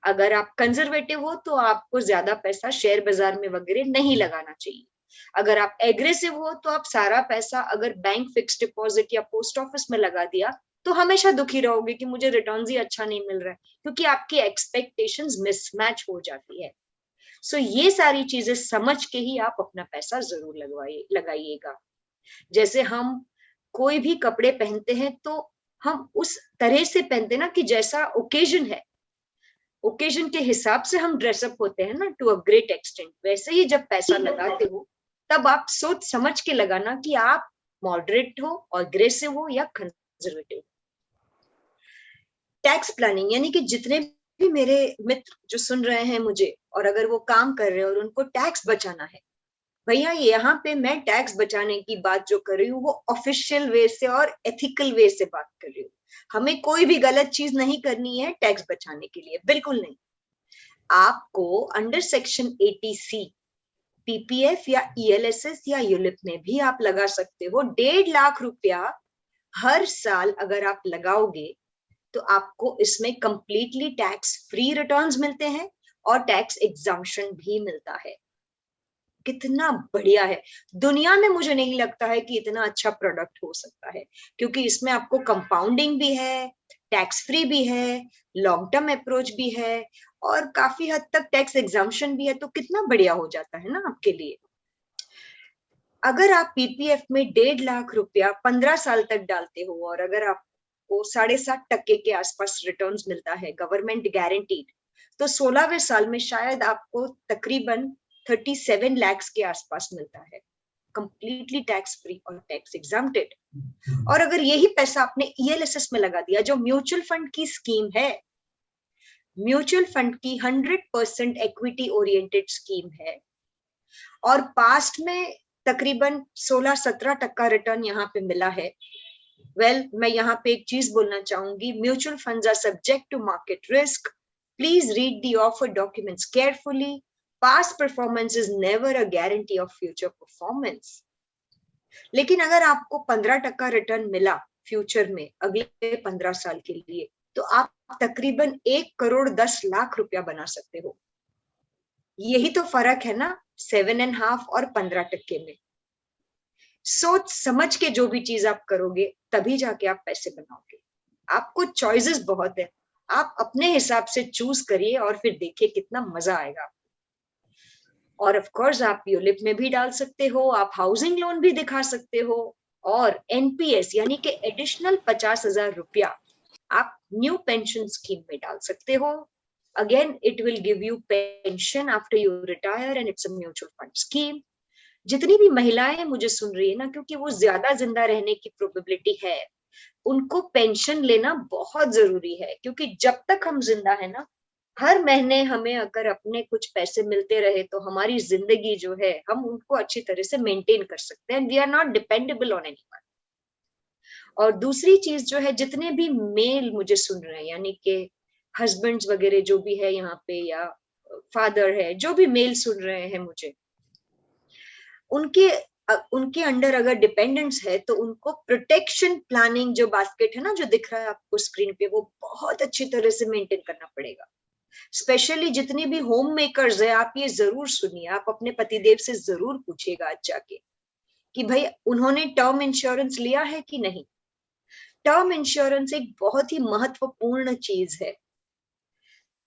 अगर आप कंजर्वेटिव हो तो आपको ज्यादा पैसा शेयर बाजार में वगैरह नहीं लगाना चाहिए। अगर आप एग्रेसिव हो तो आप सारा पैसा अगर बैंक फिक्स डिपॉजिट या पोस्ट ऑफिस में लगा दिया तो हमेशा दुखी रहोगे कि मुझे रिटर्न्स ही अच्छा नहीं मिल रहा है, क्योंकि आपकी एक्सपेक्टेशंस मिसमैच हो जाती है। सो ये सारी चीजें समझ के ही आप अपना पैसा जरूर लगाइएगा। जैसे हम कोई भी कपड़े पहनते हैं तो हम उस तरह से पहनते हैं ना कि जैसा ओकेजन है, ओकेजन के हिसाब से हम ड्रेसअप होते हैं ना, टू अ ग्रेट एक्सटेंट। वैसे ही जब पैसा लगाते हो तब आप सोच समझ के लगाना कि आप मॉडरेट हो, अग्रेसिव हो या कंजर्वेटिव। टैक्स प्लानिंग, यानी कि जितने भी मेरे मित्र जो सुन रहे हैं मुझे और अगर वो काम कर रहे हैं और उनको टैक्स बचाना है, भैया यहाँ पे मैं टैक्स बचाने की बात जो कर रही हूँ वो ऑफिशियल वे से और एथिकल वे से बात कर रही हूँ। हमें कोई भी गलत चीज नहीं करनी है टैक्स बचाने के लिए, बिल्कुल नहीं। आपको अंडर सेक्शन 80C पीपीएफ या ईएलएसएस या यूलिप में भी आप लगा सकते हो। 1.5 लाख रुपया हर साल अगर आप लगाओगे तो आपको इसमें कंप्लीटली टैक्स फ्री रिटर्न्स मिलते हैं और टैक्स एग्जम्पशन भी मिलता है। कितना बढ़िया है। दुनिया में मुझे नहीं लगता है कि इतना अच्छा प्रोडक्ट हो सकता है, क्योंकि इसमें आपको कंपाउंडिंग भी है, टैक्स फ्री भी है, लॉन्ग टर्म अप्रोच भी है, और काफी हद तक टैक्स एग्जाम्पशन भी है। तो कितना बढ़िया हो जाता है ना आपके लिए। अगर आप पीपीएफ में 1.5 लाख रुपया 15 साल तक डालते हो, और अगर आपको 7.5% के आसपास रिटर्न्स मिलता है गवर्नमेंट गारंटीड, तो 16वें साल में शायद आपको तकरीबन 37 लाख के आसपास मिलता है, कंप्लीटली टैक्स फ्री और टैक्स एग्जाम्प्टेड। और अगर यही पैसा आपने ईएलएसएस में लगा दिया, जो म्यूचुअल फंड की स्कीम है, म्यूचुअल फंड की 100% इक्विटी ओरिएंटेड स्कीम है, और पास्ट में तकरीबन 16-17% रिटर्न यहाँ पे मिला है। मैं यहाँ पे एक चीज बोलना चाहूंगी, mutual funds are subject to market risk. Please read the offer documents carefully. Past performance is never a guarantee of future performance. लेकिन अगर आपको 15% रिटर्न मिला फ्यूचर में अगले 15 साल के लिए, तो आप तकरीबन 1,10,00,000 रुपया बना सकते हो। यही तो फर्क है ना 7.5 और 15% में। सोच समझ के जो भी चीज आप करोगे, तभी जाके आप पैसे बनाओगे। आपको चॉइसेस बहुत है, आप अपने हिसाब से चूज करिए और फिर देखिए कितना मजा आएगा। और ऑफ कोर्स आप यूलिप में भी डाल सकते हो, आप हाउसिंग लोन भी दिखा सकते हो, और एनपीएस यानी कि एडिशनल 50,000 रुपया आप न्यू पेंशन स्कीम में डाल सकते हो। Again, it will give you pension after you retire and it's a mutual fund scheme. जितनी भी महिलाएं मुझे सुन रही है ना, क्योंकि वो ज्यादा जिंदा रहने की प्रोबेबिलिटी है, उनको पेंशन लेना बहुत जरूरी है। क्योंकि जब तक हम जिंदा है ना, हर महीने हमें अगर अपने कुछ पैसे मिलते रहे, तो हमारी जिंदगी जो है हम उनको अच्छी तरह से मेंटेन कर सकते हैं। We are not dependable on anyone. और दूसरी चीज जो है, जितने भी मेल मुझे सुन रहे हैं, यानी कि हस्बैंड्स वगैरह जो भी है यहाँ पे, या फादर है, जो भी मेल सुन रहे हैं मुझे, उनके अंडर अगर डिपेंडेंट्स है, तो उनको प्रोटेक्शन प्लानिंग जो बास्केट है ना, जो दिख रहा है आपको स्क्रीन पे, वो बहुत अच्छी तरह से मेंटेन करना पड़ेगा। स्पेशली जितनी भी होम मेकर्स है, आप ये जरूर सुनिए, आप अपने पतिदेव से जरूर पूछिएगा आज जाके कि भाई उन्होंने टर्म इंश्योरेंस लिया है कि नहीं। टर्म इंश्योरेंस एक बहुत ही महत्वपूर्ण चीज है।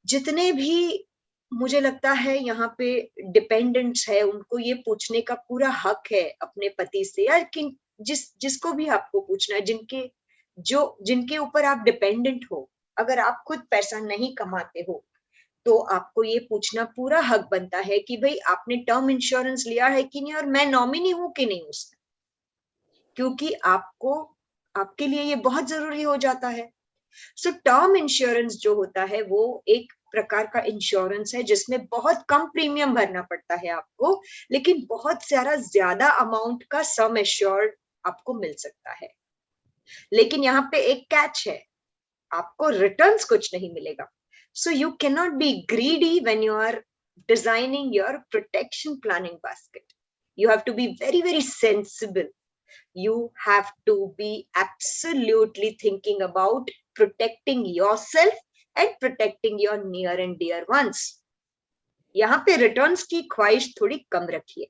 जितने भी मुझे लगता है यहाँ पे डिपेंडेंट्स है, उनको ये पूछने का पूरा हक है अपने पति से, या जिसको भी आपको पूछना है, जिनके ऊपर आप डिपेंडेंट हो। अगर आप खुद पैसा नहीं कमाते हो, तो आपको ये पूछना पूरा हक बनता है कि भाई आपने टर्म इंश्योरेंस लिया है कि नहीं, और मैं नॉमिनी हूं कि नहीं उसमें, क्योंकि आपके लिए ये बहुत जरूरी हो जाता है। सो टर्म इंश्योरेंस जो होता है, वो एक प्रकार का इंश्योरेंस है जिसमें बहुत कम प्रीमियम भरना पड़ता है आपको, लेकिन बहुत सारा ज्यादा अमाउंट का सम एश्योर्ड आपको मिल सकता है। लेकिन यहाँ पे एक कैच है, आपको रिटर्न्स कुछ नहीं मिलेगा। So you can not be greedy when you are designing your protection planning basket. You have to be very very sensible. You have to be absolutely thinking about protecting yourself and protecting your near and dear ones. यहाँ पे returns की ख्वाहिश थोड़ी कम रखिए,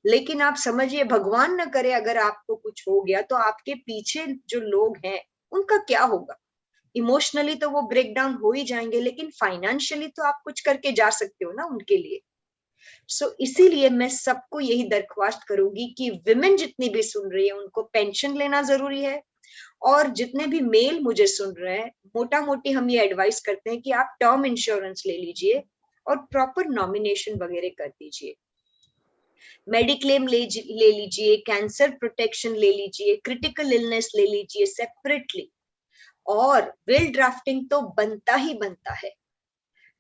लेकिन आप समझिए, भगवान न करे अगर आपको कुछ हो गया, तो आपके पीछे जो लोग हैं उनका क्या होगा। इमोशनली तो वो ब्रेक डाउन हो ही जाएंगे, लेकिन फाइनेंशियली तो आप कुछ करके जा सकते हो ना उनके लिए। इसीलिए मैं सबको यही दरख्वास्त करूंगी कि विमेन जितनी भी सुन रही है, उनको पेंशन लेना जरूरी है। और जितने भी मेल मुझे सुन रहे हैं, मोटा मोटी हम ये एडवाइस करते हैं कि आप टर्म इंश्योरेंस ले लीजिए और प्रॉपर नॉमिनेशन वगैरह कर दीजिए। मेडिक्लेम ले लीजिए, कैंसर प्रोटेक्शन ले लीजिए, क्रिटिकल इलनेस ले लीजिए सेपरेटली। और विल ड्राफ्टिंग तो बनता ही बनता है।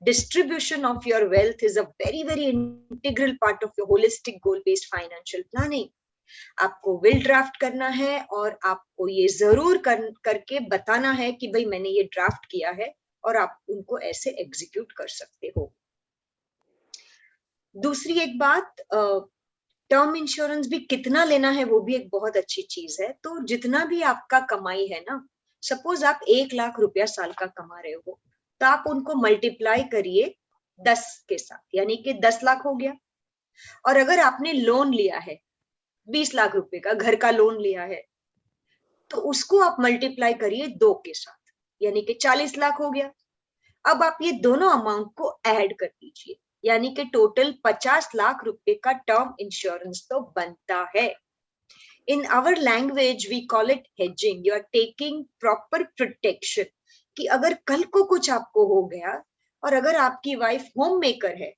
Distribution of your wealth is a very very integral part of your holistic goal based financial planning. आपको विल ड्राफ्ट करना है, और आपको ये जरूर करके बताना है कि भाई मैंने ये ड्राफ्ट किया है, और आप उनको ऐसे एग्जीक्यूट कर सकते हो। दूसरी एक बात, टर्म इंश्योरेंस भी कितना लेना है वो भी एक बहुत अच्छी चीज है। तो जितना भी आपका कमाई है ना, सपोज आप 1 लाख रुपया साल का कमा रहे हो, तो आप उनको मल्टीप्लाई करिए 10 के साथ, यानी कि 10 लाख हो गया। और अगर आपने लोन लिया है 20 लाख रुपए का, घर का लोन लिया है, तो उसको आप मल्टीप्लाई करिए 2 के साथ, यानी कि 40 लाख हो गया। अब आप ये दोनों अमाउंट को ऐड कर दीजिए, यानी कि टोटल 50 लाख रुपए का टर्म इंश्योरेंस तो बनता है। In our language we call it hedging. You are taking proper protection कि अगर कल को कुछ आपको हो गया, और अगर आपकी वाइफ होम मेकर है,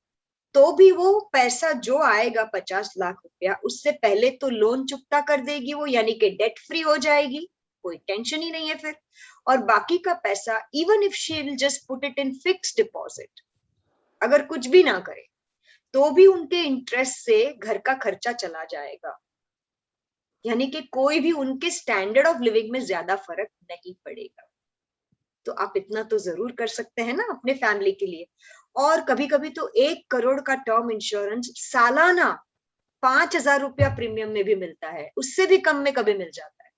तो भी वो पैसा जो आएगा 50 लाख रुपया, उससे पहले तो लोन चुकता कर देगी वो, यानी कि डेट फ्री हो जाएगी, कोई टेंशन ही नहीं है फिर। और बाकी का पैसा even if she will just put it in fixed deposit, अगर कुछ भी ना करे तो भी उनके इंटरेस्ट से घर का खर्चा चला जाएगा, यानी कि कोई भी उनके स्टैंडर्ड ऑफ लिविंग में ज्यादा फर्क नहीं पड़ेगा। तो आप इतना तो जरूर कर सकते हैं ना अपने फैमिली के लिए। और कभी कभी तो 1 करोड़ का टर्म इंश्योरेंस सालाना 5,000 रुपया प्रीमियम में भी मिलता है, उससे भी कम में कभी मिल जाता है।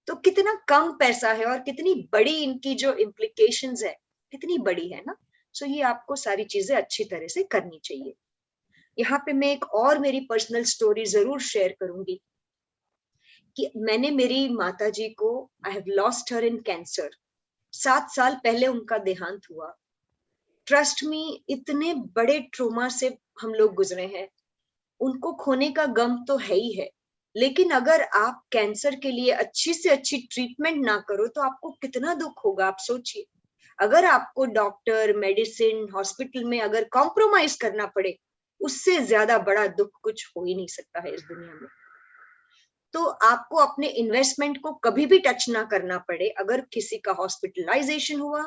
तो कितना कम पैसा है और कितनी बड़ी इनकी जो इम्प्लीकेशंस है, कितनी बड़ी है ना। सो ये आपको सारी चीजें अच्छी तरह से करनी चाहिए। यहाँ पे मैं एक और मेरी पर्सनल स्टोरी जरूर शेयर करूंगी कि मैंने मेरी माता जी को, I have lost her in cancer. 7 साल पहले उनका देहांत हुआ। ट्रस्ट मी, इतने बड़े ट्रोमा से हम लोग गुजरे हैं, उनको खोने का गम तो है ही है, लेकिन अगर आप कैंसर के लिए अच्छी से अच्छी ट्रीटमेंट ना करो तो आपको कितना दुख होगा, आप सोचिए। अगर आपको डॉक्टर, मेडिसिन, हॉस्पिटल में अगर कॉम्प्रोमाइज करना पड़े, उससे ज्यादा बड़ा दुख कुछ हो ही नहीं सकता है इस दुनिया में। तो आपको अपने इन्वेस्टमेंट को कभी भी टच ना करना पड़े। अगर किसी का हॉस्पिटलाइजेशन हुआ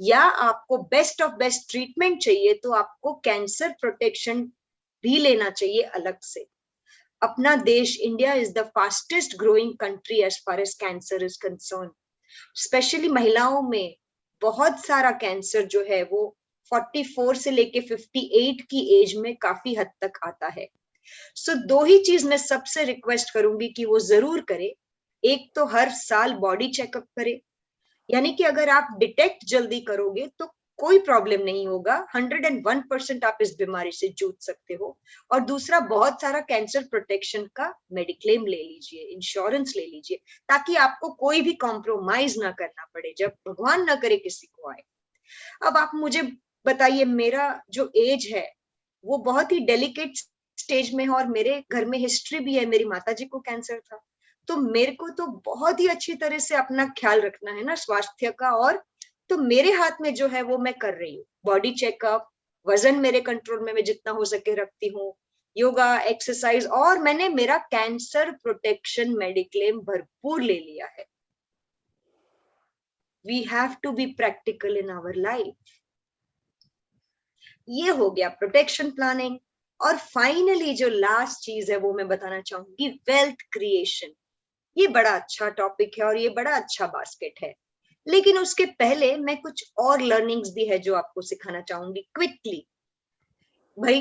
या आपको बेस्ट ऑफ बेस्ट ट्रीटमेंट चाहिए, तो आपको कैंसर प्रोटेक्शन भी लेना चाहिए अलग से। अपना देश India is the fastest growing country as far as cancer is concern. Specially महिलाओं में बहुत सारा कैंसर जो है वो 44 से लेके 58 की एज में काफी हद तक आता है। सो 2 ही चीज मैं सबसे रिक्वेस्ट करूंगी कि वो जरूर करे। एक तो हर साल बॉडी चेकअप करे, यानी कि अगर आप डिटेक्ट जल्दी करोगे तो कोई प्रॉब्लम नहीं होगा, 101% आप इस बीमारी से जूझ सकते हो। और दूसरा, बहुत सारा कैंसर प्रोटेक्शन का मेडिक्लेम ले लीजिए, इंश्योरेंस ले लीजिए, ताकि आपको कोई भी कॉम्प्रोमाइज ना करना पड़े जब भगवान ना करे किसी को आए। अब आप मुझे बताइए, मेरा जो एज है वो बहुत ही डेलिकेट स्टेज में है और मेरे घर में हिस्ट्री भी है, मेरी माताजी को कैंसर था। तो मेरे को तो बहुत ही अच्छी तरह से अपना ख्याल रखना है ना स्वास्थ्य का, और तो मेरे हाथ में जो है वो मैं कर रही हूँ। बॉडी चेकअप, वजन मेरे कंट्रोल में मैं जितना हो सके रखती हूँ, योगा, एक्सरसाइज, और मैंने मेरा कैंसर प्रोटेक्शन मेडिक्लेम भरपूर ले लिया है। We have to be practical in our life. ये हो गया प्रोटेक्शन प्लानिंग। और फाइनली जो लास्ट चीज है वो मैं बताना चाहूंगी, वेल्थ क्रिएशन। ये बड़ा अच्छा टॉपिक है और ये बड़ा अच्छा बास्केट है, लेकिन उसके पहले मैं कुछ और लर्निंग्स भी है जो आपको सिखाना चाहूंगी क्विकली। भाई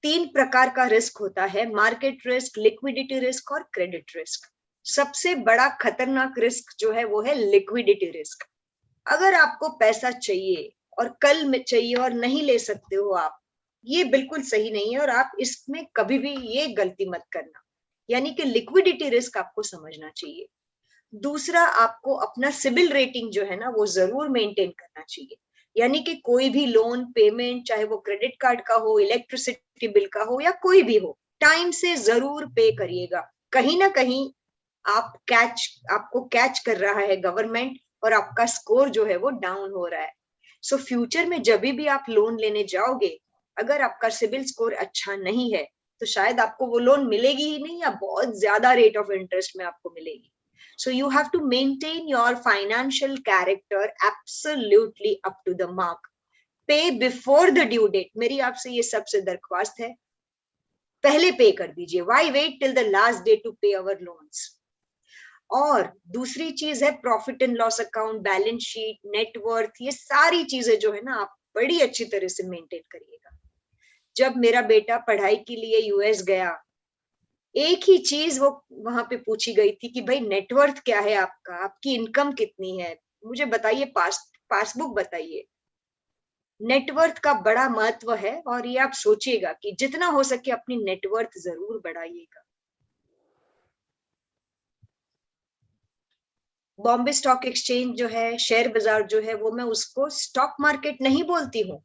3 प्रकार का रिस्क होता है, मार्केट रिस्क, लिक्विडिटी रिस्क और क्रेडिट रिस्क। सबसे बड़ा खतरनाक रिस्क जो है वो है लिक्विडिटी रिस्क। अगर आपको पैसा चाहिए और कल में चाहिए और नहीं ले सकते हो आप, ये बिल्कुल सही नहीं है और आप इसमें कभी भी ये गलती मत करना, यानी कि लिक्विडिटी रिस्क आपको समझना चाहिए। दूसरा, आपको अपना सिबिल रेटिंग जो है ना वो जरूर मेंटेन करना चाहिए, यानी कि कोई भी लोन पेमेंट, चाहे वो क्रेडिट कार्ड का हो, इलेक्ट्रिसिटी बिल का हो या कोई भी हो, टाइम से जरूर पे करिएगा। कहीं ना कहीं आपको कैच कर रहा है गवर्नमेंट और आपका स्कोर जो है वो डाउन हो रहा है। सो फ्यूचर में जब भी आप लोन लेने जाओगे, अगर आपका सिबिल स्कोर अच्छा नहीं है तो शायद आपको वो लोन मिलेगी ही नहीं या बहुत ज्यादा रेट ऑफ इंटरेस्ट में आपको मिलेगी। So you have to maintain your financial character absolutely up to the mark. Pay before the due date. मेरी आपसे ये सबसे दरख्वास्त है, पहले पे कर दीजिए। Why wait till the last day to pay our loans? और दूसरी चीज है profit and loss account, balance sheet, net worth, ये सारी चीजें जो है ना आप बड़ी अच्छी तरह से मेंटेन करिएगा। जब मेरा बेटा पढ़ाई के लिए यूएस गया, एक ही चीज वो वहां पे पूछी गई थी कि भाई नेटवर्थ क्या है आपका, आपकी इनकम कितनी है, मुझे बताइए, पासबुक बताइए। नेटवर्थ का बड़ा महत्व है और ये आप सोचिएगा कि जितना हो सके अपनी नेटवर्थ जरूर बढ़ाइएगा। बॉम्बे स्टॉक एक्सचेंज जो है, शेयर बाजार जो है, वो मैं उसको स्टॉक मार्केट नहीं बोलती हूँ,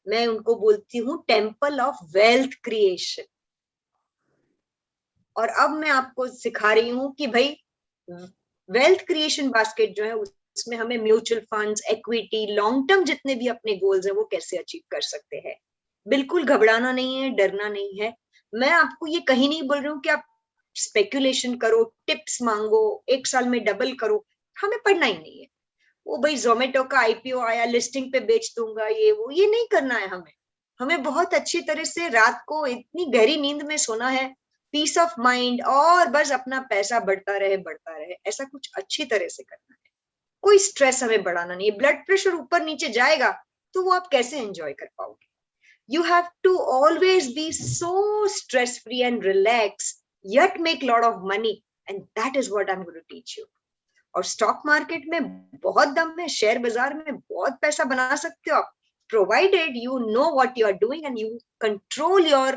मैं उनको बोलती हूँ टेम्पल ऑफ वेल्थ क्रिएशन। और अब मैं आपको सिखा रही हूँ कि भाई वेल्थ क्रिएशन बास्केट जो है उसमें हमें mutual funds, equity, long term जितने भी अपने गोल्स हैं वो कैसे अचीव कर सकते हैं। बिल्कुल घबराना नहीं है, डरना नहीं है। मैं आपको ये कहीं नहीं बोल रही हूँ कि आप स्पेकुलेशन करो, टिप्स मांगो, 1 साल में डबल करो, हमें पढ़ना ही नहीं है। वो भाई जोमेटो का आईपीओ आया, लिस्टिंग पे बेच दूंगा, ये नहीं करना है हमें। हमें बहुत अच्छी तरह से रात को इतनी गहरी नींद में सोना है, पीस ऑफ माइंड, और बस अपना पैसा बढ़ता रहे, ऐसा कुछ अच्छी तरह से करना है। कोई स्ट्रेस हमें बढ़ाना नहीं है। ब्लड प्रेशर ऊपर नीचे जाएगा तो वो आप कैसे एंजॉय कर पाओगे? You have to always be so stress free and relaxed, yet make lot of money, and that is what I'm going to teach you. और स्टॉक मार्केट में बहुत दम है, शेयर बाजार में बहुत पैसा बना सकते हो आप, provided you know what you are doing and you control your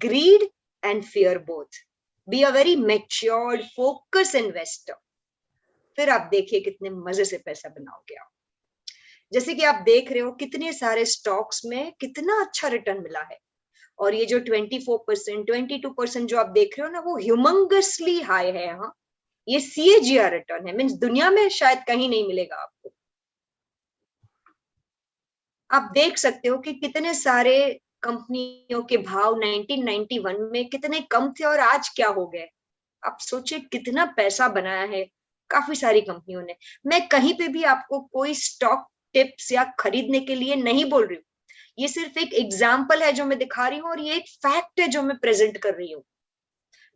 greed and fear both. Be a very matured, focused investor. फिर आप देखिए कितने मजे से पैसा बनाओगे आप। जैसे कि आप देख रहे हो कितने सारे स्टॉक्स में कितना अच्छा रिटर्न मिला है, और ये जो 24%, 22% जो आप देख रहे हो ना, वो ह्यूमंगसली हाई है। यहाँ ये CAGR रिटर्न है, मीन्स दुनिया में शायद कहीं नहीं मिलेगा आपको। आप देख सकते हो कि कितने सारे कंपनियों के भाव 1991 में कितने कम थे और आज क्या हो गए। आप सोचिए कितना पैसा बनाया है काफी सारी कंपनियों ने। मैं कहीं पे भी आपको कोई स्टॉक टिप्स या खरीदने के लिए नहीं बोल रही हूँ, ये सिर्फ एक एग्जाम्पल है जो मैं दिखा रही हूँ, और ये एक फैक्ट है जो मैं प्रेजेंट कर रही हूँ,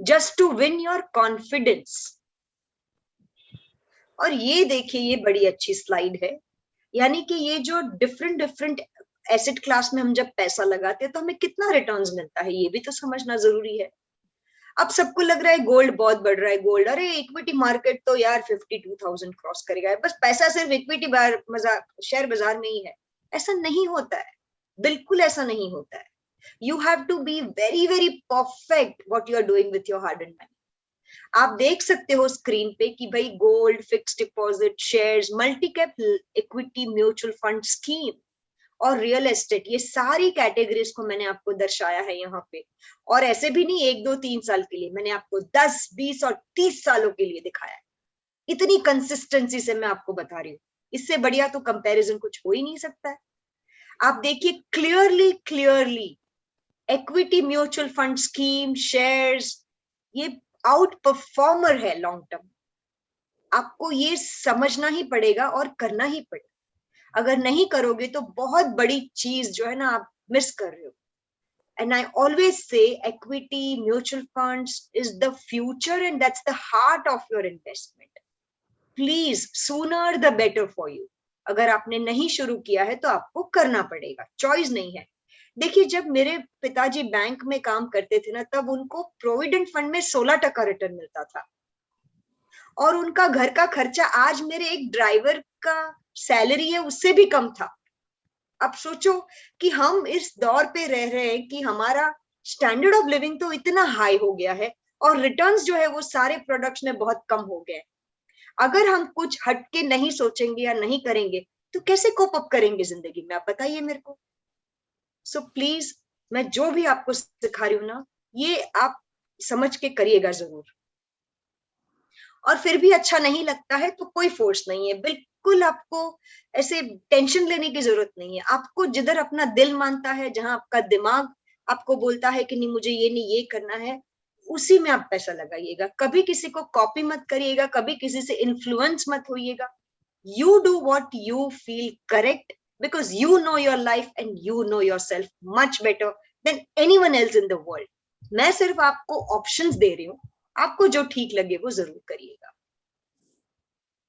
just to win your confidence. और ये देखिए, ये बड़ी अच्छी स्लाइड है, यानी कि ये जो डिफरेंट एसेट क्लास में हम जब पैसा लगाते हैं तो हमें कितना रिटर्न्स मिलता है, ये भी तो समझना जरूरी है। अब सबको लग रहा है गोल्ड बहुत बढ़ रहा है, गोल्ड, अरे इक्विटी मार्केट तो यार 52,000 क्रॉस करेगा, बस पैसा सिर्फ इक्विटी शेयर बाजार में ही है। ऐसा नहीं होता है, बिल्कुल ऐसा नहीं होता है। You have to be very very perfect what you are doing with your hard and money. आप देख सकते हो स्क्रीन पे कि भाई gold, fixed deposit, shares, multi cap equity, mutual fund scheme और रियल एस्टेट, ये सारी कैटेगरीज को मैंने आपको दर्शाया है यहाँ पे। और ऐसे भी नहीं 1, 2, 3 साल के लिए, मैंने आपको 10, 20 और 30 सालों के लिए दिखाया है। इतनी कंसिस्टेंसी से मैं आपको बता रही हूँ, इससे बढ़िया तो कंपैरिजन कुछ हो ही नहीं सकता है। आप देखिए clearly equity, mutual fund scheme, shares, ये आउट परफॉर्मर है लॉन्ग टर्म। आपको ये समझना ही पड़ेगा और करना ही पड़ेगा। अगर नहीं करोगे तो बहुत बड़ी चीज जो है ना आप मिस कर रहे हो। And I always say equity, mutual funds is the future and that's the heart of your investment. Please, sooner the better for you. अगर आपने नहीं शुरू किया है तो आपको करना पड़ेगा, चॉइस नहीं है। देखिए, जब मेरे पिताजी बैंक में काम करते थे ना, तब उनको प्रोविडेंट फंड में 16% रिटर्न मिलता था, और उनका घर का खर्चा आज मेरे एक ड्राइवर का सैलरी है उससे भी कम था। अब सोचो कि हम इस दौर पे रह रहे हैं कि हमारा स्टैंडर्ड ऑफ लिविंग तो इतना हाई हो गया है और रिटर्न्स जो है वो सारे प्रोडक्ट्स में बहुत कम हो गए। अगर हम कुछ हटके नहीं सोचेंगे या नहीं करेंगे तो कैसे कोप अप करेंगे जिंदगी में, आप बताइए मेरे को। सो प्लीज, मैं जो भी आपको सिखा रही हूँ ना, ये आप समझ के करिएगा जरूर। और फिर भी अच्छा नहीं लगता है तो कोई फोर्स नहीं है, बिल्कुल आपको ऐसे टेंशन लेने की जरूरत नहीं है। आपको जिधर अपना दिल मानता है, जहां आपका दिमाग आपको बोलता है कि नहीं मुझे ये नहीं ये करना है, उसी में आप पैसा लगाइएगा। कभी किसी को कॉपी मत करिएगा, कभी किसी से इन्फ्लुएंस मत होइएगा। You do what you feel correct, because you know your life and you know yourself much better than anyone else in the world. मैं सिर्फ आपको ऑप्शंस दे रही हूँ, आपको जो ठीक लगे वो जरूर करिएगा।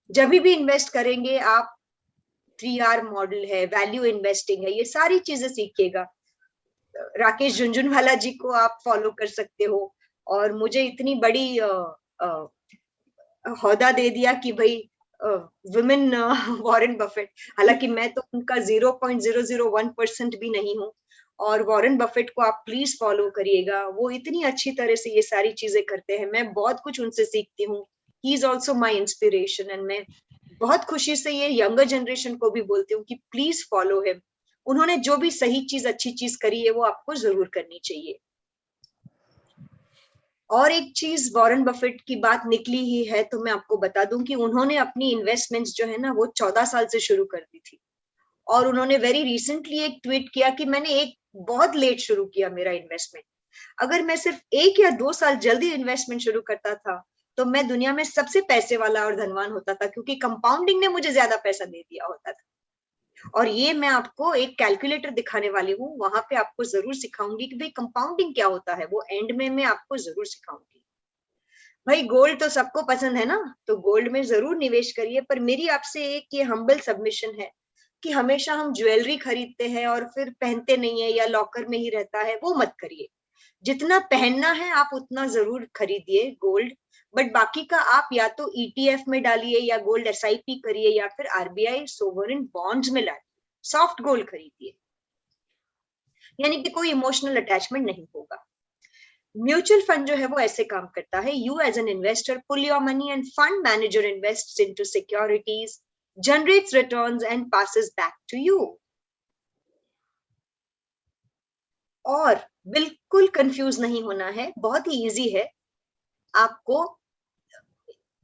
जब भी इन्वेस्ट करेंगे आप 3R मॉडल है, वैल्यू इन्वेस्टिंग है, ये सारी चीजें सीखिएगा। राकेश झुनझुनवाला जी को आप फॉलो कर सकते हो, और मुझे इतनी बड़ी ओहदा दे दिया कि भाई विमेन वॉरेन बफेट, हालांकि मैं तो उनका 0.001% भी नहीं हूँ। और वॉरेन बफेट को आप प्लीज फॉलो करिएगा, वो इतनी अच्छी तरह से ये सारी चीजें करते हैं, मैं बहुत कुछ उनसे सीखती हूँ। He is also my inspiration, and मैं बहुत खुशी से ये यंगर जनरेशन को भी बोलती हूँ कि प्लीज फॉलो हिम। उन्होंने जो भी सही चीज, अच्छी चीज करी है, वो आपको जरूर करनी चाहिए। और एक चीज, वॉरेन बफेट की बात निकली ही है तो मैं आपको बता दूं कि उन्होंने अपनी इन्वेस्टमेंट्स जो है ना, वो 14 साल से शुरू कर दी थी। और उन्होंने वेरी रिसेंटली एक ट्वीट किया कि मैंने एक बहुत लेट शुरू किया मेरा इन्वेस्टमेंट। अगर मैं सिर्फ 1 या 2 साल जल्दी इन्वेस्टमेंट शुरू करता था तो मैं दुनिया में सबसे पैसे वाला और धनवान होता था, क्योंकि कंपाउंडिंग ने मुझे ज्यादा पैसा दे दिया होता था। और ये मैं आपको एक कैलकुलेटर दिखाने वाली हूँ, वहां पे आपको जरूर सिखाऊंगी कि भाई कंपाउंडिंग क्या होता है, वो एंड में मैं आपको जरूर सिखाऊंगी। भाई गोल्ड तो सबको पसंद है ना, तो गोल्ड में जरूर निवेश करिए, पर मेरी आपसे एक ये हम्बल सबमिशन है कि हमेशा हम ज्वेलरी खरीदते हैं और फिर पहनते नहीं है या लॉकर में ही रहता है, वो मत करिए। जितना पहनना है आप उतना जरूर खरीदिए गोल्ड, बट बाकी का आप या तो ETF में डालिए या गोल्ड SIP करिए या फिर RBI सोवरेन बॉन्ड्स में डालिए, सॉफ्ट गोल्ड खरीदिए, यानी कि कोई इमोशनल अटैचमेंट नहीं होगा। म्यूचुअल फंड जो है वो ऐसे काम करता है, you as an investor pool your money and fund manager invests into securities, generates returns and passes back to you. और बिल्कुल कंफ्यूज नहीं होना है, बहुत ही इजी है। आपको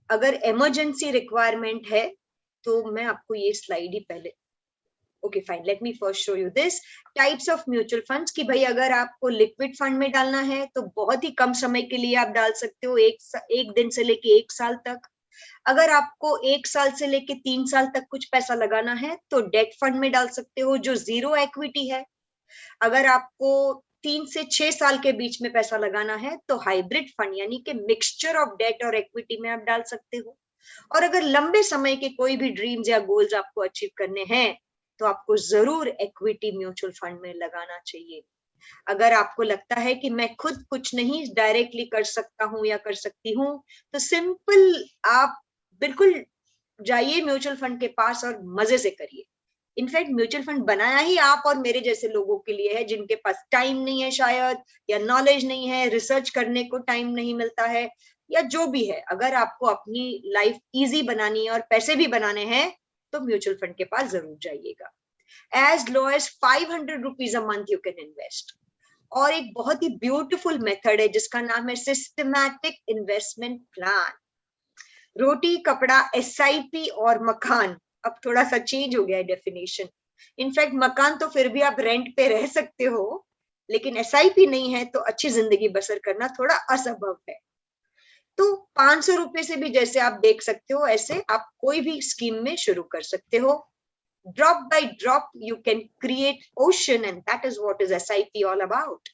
अगर इमरजेंसी रिक्वायरमेंट है तो मैं आपको ये स्लाइड ही पहले, okay fine, let me first show you this types of mutual funds. कि भाई अगर आपको लिक्विड फंड में डालना है तो बहुत ही कम समय के लिए आप डाल सकते हो, एक दिन से लेके 1 साल तक। अगर आपको 1 साल से लेके 3 साल तक कुछ पैसा लगाना है तो डेट फंड में डाल सकते हो जो 0 इक्विटी है। अगर आपको 3 से 6 साल के बीच में पैसा लगाना है तो हाइब्रिड फंड, यानी कि मिक्सचर ऑफ डेट और इक्विटी में आप डाल सकते हो। और अगर लंबे समय के कोई भी ड्रीम्स या गोल्स आपको अचीव करने हैं तो आपको जरूर इक्विटी म्यूचुअल फंड में लगाना चाहिए। अगर आपको लगता है कि मैं खुद कुछ नहीं डायरेक्टली कर सकता हूं या कर सकती हूं, तो सिंपल आप बिल्कुल जाइए म्यूचुअल फंड के पास और मजे से करिए। इनफैक्ट म्यूचुअल फंड बनाया ही आप और मेरे जैसे लोगों के लिए है, जिनके पास टाइम नहीं है शायद, या नॉलेज नहीं है, रिसर्च करने को टाइम नहीं मिलता है, या जो भी है। अगर आपको अपनी लाइफ इजी बनानी है और पैसे भी बनाने हैं तो म्यूचुअल फंड के पास जरूर जाइएगा। As low as 500 rupees a month you can invest. और एक बहुत ही ब्यूटीफुल मेथड है जिसका नाम है सिस्टमैटिक इन्वेस्टमेंट प्लान। रोटी कपड़ा SIP और मकान, अब थोड़ा सा चेंज हो गया है डेफिनेशन। इनफैक्ट मकान तो फिर भी आप रेंट पे रह सकते हो, लेकिन SIP नहीं है तो अच्छी जिंदगी बसर करना थोड़ा असंभव है। तो 500 रुपए से भी जैसे आप देख सकते हो, ऐसे आप कोई भी स्कीम में शुरू कर सकते हो। Drop by drop you can create ocean, and that is what is SIP all about.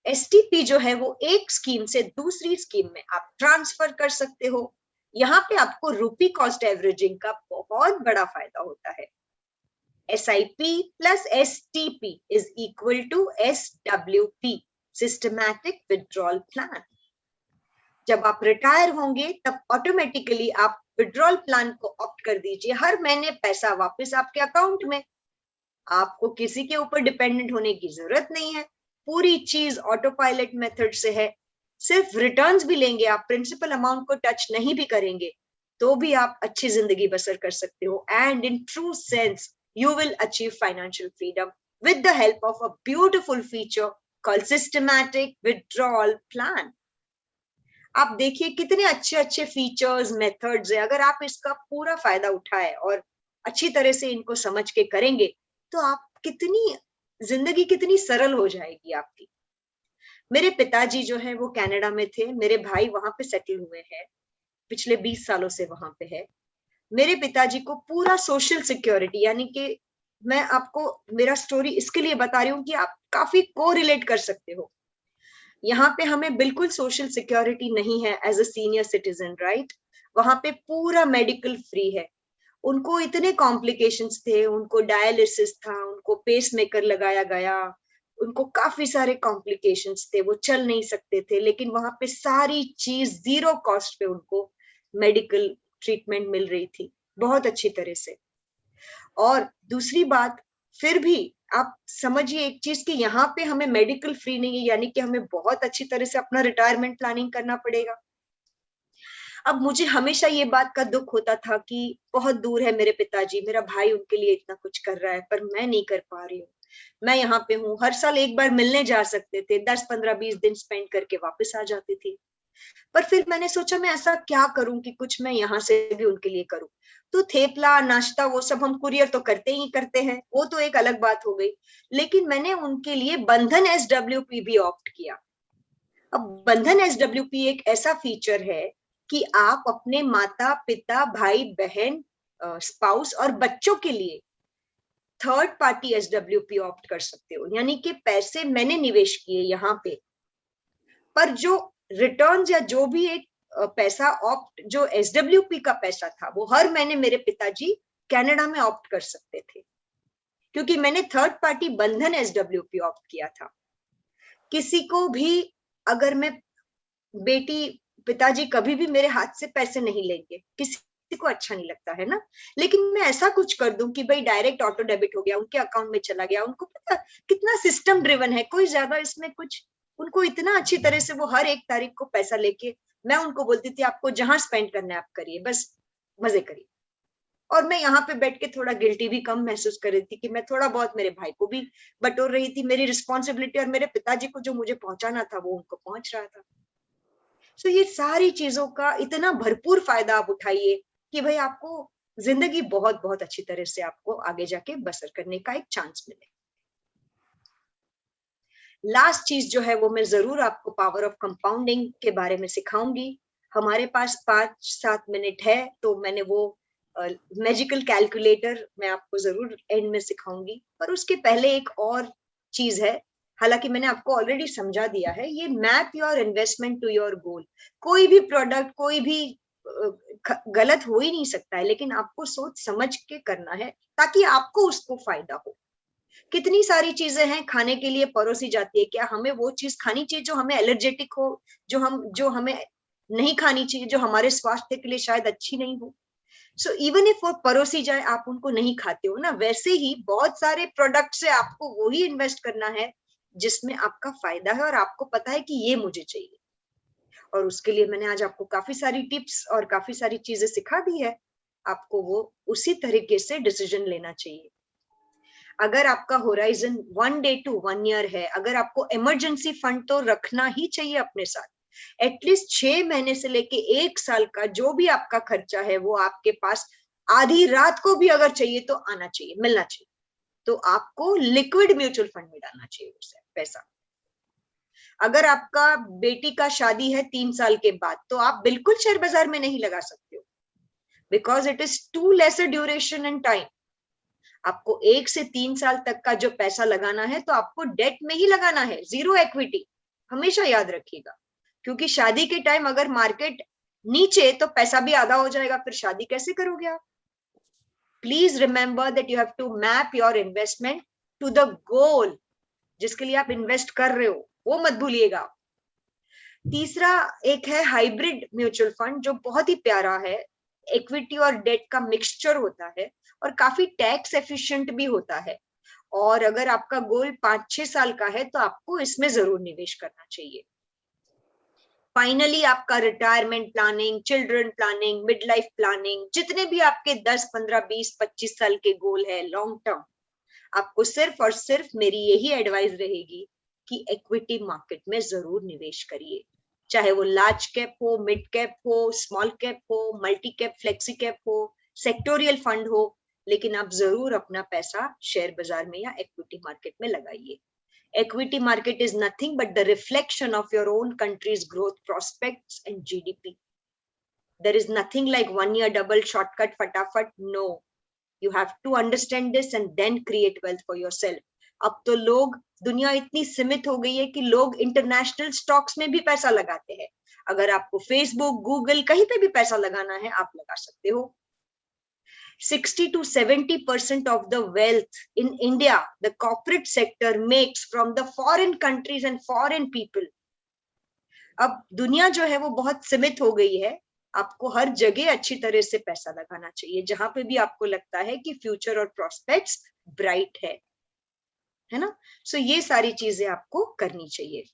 STP जो है वो एक स्कीम से दूसरी स्कीम में आप ट्रांसफर कर सकते हो। यहाँ पे आपको रुपी कॉस्ट एवरेजिंग का बहुत बड़ा फायदा होता है। SIP plus STP is equal to SWP, systematic withdrawal plan. जब आप रिटायर होंगे तब ऑटोमेटिकली आप विड्रॉल प्लान को ऑप्ट कर दीजिए। हर महीने पैसा वापस आपके अकाउंट में, आपको किसी के ऊपर डिपेंडेंट होने की जरूरत नहीं है। पूरी चीज ऑटो पायलट मेथड से है। सिर्फ रिटर्न्स भी लेंगे आप, प्रिंसिपल अमाउंट को टच नहीं भी करेंगे तो भी आप अच्छी जिंदगी बसर कर सकते हो। And in true sense you will achieve financial freedom with the help of a beautiful feature called systematic withdrawal plan. आप देखिए कितने अच्छे अच्छे फीचर्स, मेथड्स है। अगर आप इसका पूरा फायदा उठाए और अच्छी तरह से इनको समझ के करेंगे तो आप जिंदगी कितनी सरल हो जाएगी आपकी। मेरे पिताजी जो है वो कनाडा में थे, मेरे भाई वहां पे सेटल हुए हैं, पिछले 20 सालों से वहां पे है। मेरे पिताजी को पूरा सोशल सिक्योरिटी, यानी कि मैं आपको मेरा स्टोरी इसके लिए बता रही हूँ कि आप काफी को रिलेट कर सकते हो। यहाँ पे हमें बिल्कुल सोशल सिक्योरिटी नहीं है as a senior citizen, right. वहां पे पूरा मेडिकल फ्री है। उनको इतने कॉम्प्लिकेशंस थे, उनको डायलिसिस था, उनको पेस मेकर लगाया गया, उनको काफी सारे कॉम्प्लिकेशंस थे, वो चल नहीं सकते थे, लेकिन वहां पे सारी चीज जीरो कॉस्ट पे उनको मेडिकल ट्रीटमेंट मिल रही थी बहुत अच्छी तरह से। और दूसरी बात, फिर भी आप समझिए एक चीज कि यहाँ पे हमें मेडिकल फ्री नहीं है, यानी कि हमें बहुत अच्छी तरह से अपना रिटायरमेंट प्लानिंग करना पड़ेगा। अब मुझे हमेशा ये बात का दुख होता था कि बहुत दूर है मेरे पिताजी, मेरा भाई उनके लिए इतना कुछ कर रहा है पर मैं नहीं कर पा रही हूँ। मैं यहाँ पे हूँ, हर साल एक बार मिलने जा सकते थे, 10 15 20 दिन स्पेंड करके वापस आ जाती थी। पर फिर मैंने सोचा मैं ऐसा क्या करूं कि कुछ मैं यहाँ से भी उनके लिए करूं। तो थेपला नाश्ता वो सब हम कुरियर तो करते ही करते हैं, वो तो एक अलग बात हो गई, लेकिन मैंने उनके लिए बंधन SWP भी ऑप्ट किया। अब बंधन SWP एक ऐसा फीचर है कि आप अपने माता पिता भाई बहन स्पाउस और बच्चों के लिए थर्ड पार्टी SWP ऑप्ट कर सकते हो, यानी कि पैसे मैंने निवेश किए यहाँ पे, पर जो रिटर्न या जो भी एक पैसा ऑप्ट जो SWP का पैसा था वो हर महीने मेरे पिताजी कनाडा में ऑप्ट कर सकते थे, क्योंकि मैंने थर्ड पार्टी बंधन SWP ऑप्ट किया था। किसी को भी अगर मैं बेटी पिताजी कभी भी मेरे हाथ से पैसे नहीं लेंगे, किसी को अच्छा नहीं लगता है ना, लेकिन मैं ऐसा कुछ कर दूं कि भाई डायरेक्ट ऑटो डेबिट हो गया, उनके अकाउंट में चला गया, उनको पता कितना सिस्टम ड्रिवन है, कोई ज्यादा इसमें कुछ, उनको इतना अच्छी तरह से वो हर एक तारीख को पैसा लेके, मैं उनको बोलती थी आपको जहां स्पेंड करना है आप करिए, बस मजे करिए। और मैं यहाँ पे बैठ के थोड़ा गिल्टी भी कम महसूस कर रही थी कि मैं थोड़ा बहुत मेरे भाई को भी बटोर रही थी, मेरी रिस्पॉन्सिबिलिटी और मेरे पिताजी को जो मुझे पहुंचाना था वो उनको पहुंच रहा था। सो ये सारी चीजों का इतना भरपूर फायदा आप उठाइए कि भाई आपको जिंदगी बहुत बहुत अच्छी तरह से आपको आगे जाके बसर करने का एक चांस मिले। लास्ट चीज जो है वो मैं जरूर आपको पावर ऑफ कंपाउंडिंग के बारे में सिखाऊंगी। हमारे पास 5-7 मिनट है, तो मैंने वो मैजिकल कैलकुलेटर मैं आपको जरूर एंड में सिखाऊंगी, पर उसके पहले एक और चीज है, हालांकि मैंने आपको ऑलरेडी समझा दिया है, ये map your investment to your goal. कोई भी प्रोडक्ट कोई भी गलत हो ही नहीं सकता है, लेकिन आपको सोच समझ के करना है ताकि आपको उसको फायदा हो। कितनी सारी चीजें हैं खाने के लिए परोसी जाती है, क्या हमें वो चीज खानी चाहिए जो हमें एलर्जेटिक हो, जो हमें नहीं खानी चाहिए, जो हमारे स्वास्थ्य के लिए शायद अच्छी नहीं हो। सो इवन इफ वो परोसी जाए आप उनको नहीं खाते हो ना, वैसे ही बहुत सारे प्रोडक्ट से आपको वही इन्वेस्ट करना है जिसमें आपका फायदा है और आपको पता है कि ये मुझे चाहिए। और उसके लिए मैंने आज आपको काफी सारी टिप्स और काफी सारी चीजें सिखा दी है, आपको वो उसी तरीके से डिसीजन लेना चाहिए। अगर आपका होराइजन 1 डे टू 1 ईयर है, अगर आपको इमरजेंसी फंड तो रखना ही चाहिए अपने साथ, एटलीस्ट 6 महीने से लेके 1 साल का जो भी आपका खर्चा है वो आपके पास आधी रात को भी अगर चाहिए तो आना चाहिए, मिलना चाहिए। तो आपको लिक्विड म्यूचुअल फंड में डालना चाहिए उसे पैसा। अगर आपका बेटी का शादी है 3 साल के बाद, तो आप बिल्कुल शेयर बाजार में नहीं लगा सकते हो, because it is too lesser duration and time. आपको 1 से 3 साल तक का जो पैसा लगाना है तो आपको डेट में ही लगाना है, जीरो इक्विटी, हमेशा याद रखिएगा, क्योंकि शादी के टाइम अगर मार्केट नीचे तो पैसा भी आधा हो जाएगा, फिर शादी कैसे करोगे आप। Please remember that you have to map your investment to the goal जिसके लिए आप इन्वेस्ट कर रहे हो, वो मत भूलिएगा। तीसरा एक है हाइब्रिड म्यूचुअल फंड, जो बहुत ही प्यारा है, इक्विटी और डेट का मिक्सचर होता है और काफी टैक्स एफिशिएंट भी होता है। और अगर आपका गोल 5-6 साल का है तो आपको इसमें जरूर निवेश करना चाहिए। फाइनली आपका retirement planning, children planning, mid life planning, जितने भी आपके 10, 15, 20, 25 साल के गोल है लॉन्ग टर्म, आपको सिर्फ और सिर्फ मेरी यही एडवाइस रहेगी कि इक्विटी मार्केट में जरूर निवेश करिए, चाहे वो लार्ज कैप हो, मिड कैप हो, स्मॉल कैप हो, मल्टी कैप, फ्लेक्सी कैप हो, सेक्टोरियल फंड हो, लेकिन आप जरूर अपना पैसा शेयर बाजार में या इक्विटी मार्केट में लगाइए। Equity market is nothing but the reflection of your own country's growth prospects and GDP. There is nothing like 1 year double shortcut fatafat. No, you have to understand this and then create wealth for yourself. अब तो लोग, दुनिया इतनी सीमित हो गई है कि लोग इंटरनेशनल स्टॉक्स में भी पैसा लगाते हैं। अगर आपको फेसबुक, गूगल, कहीं पे भी पैसा लगाना है आप लगा सकते हो। 60 to 70% of the wealth in India, the corporate sector makes from the foreign countries and foreign people. अब दुनिया जो है वो बहुत सीमित हो गई है, आपको हर जगह अच्छी तरह से पैसा लगाना चाहिए, जहां पे भी आपको लगता है कि फ्यूचर और प्रोस्पेक्ट्स ब्राइट है ना। सो ये सारी चीजें आपको करनी चाहिए।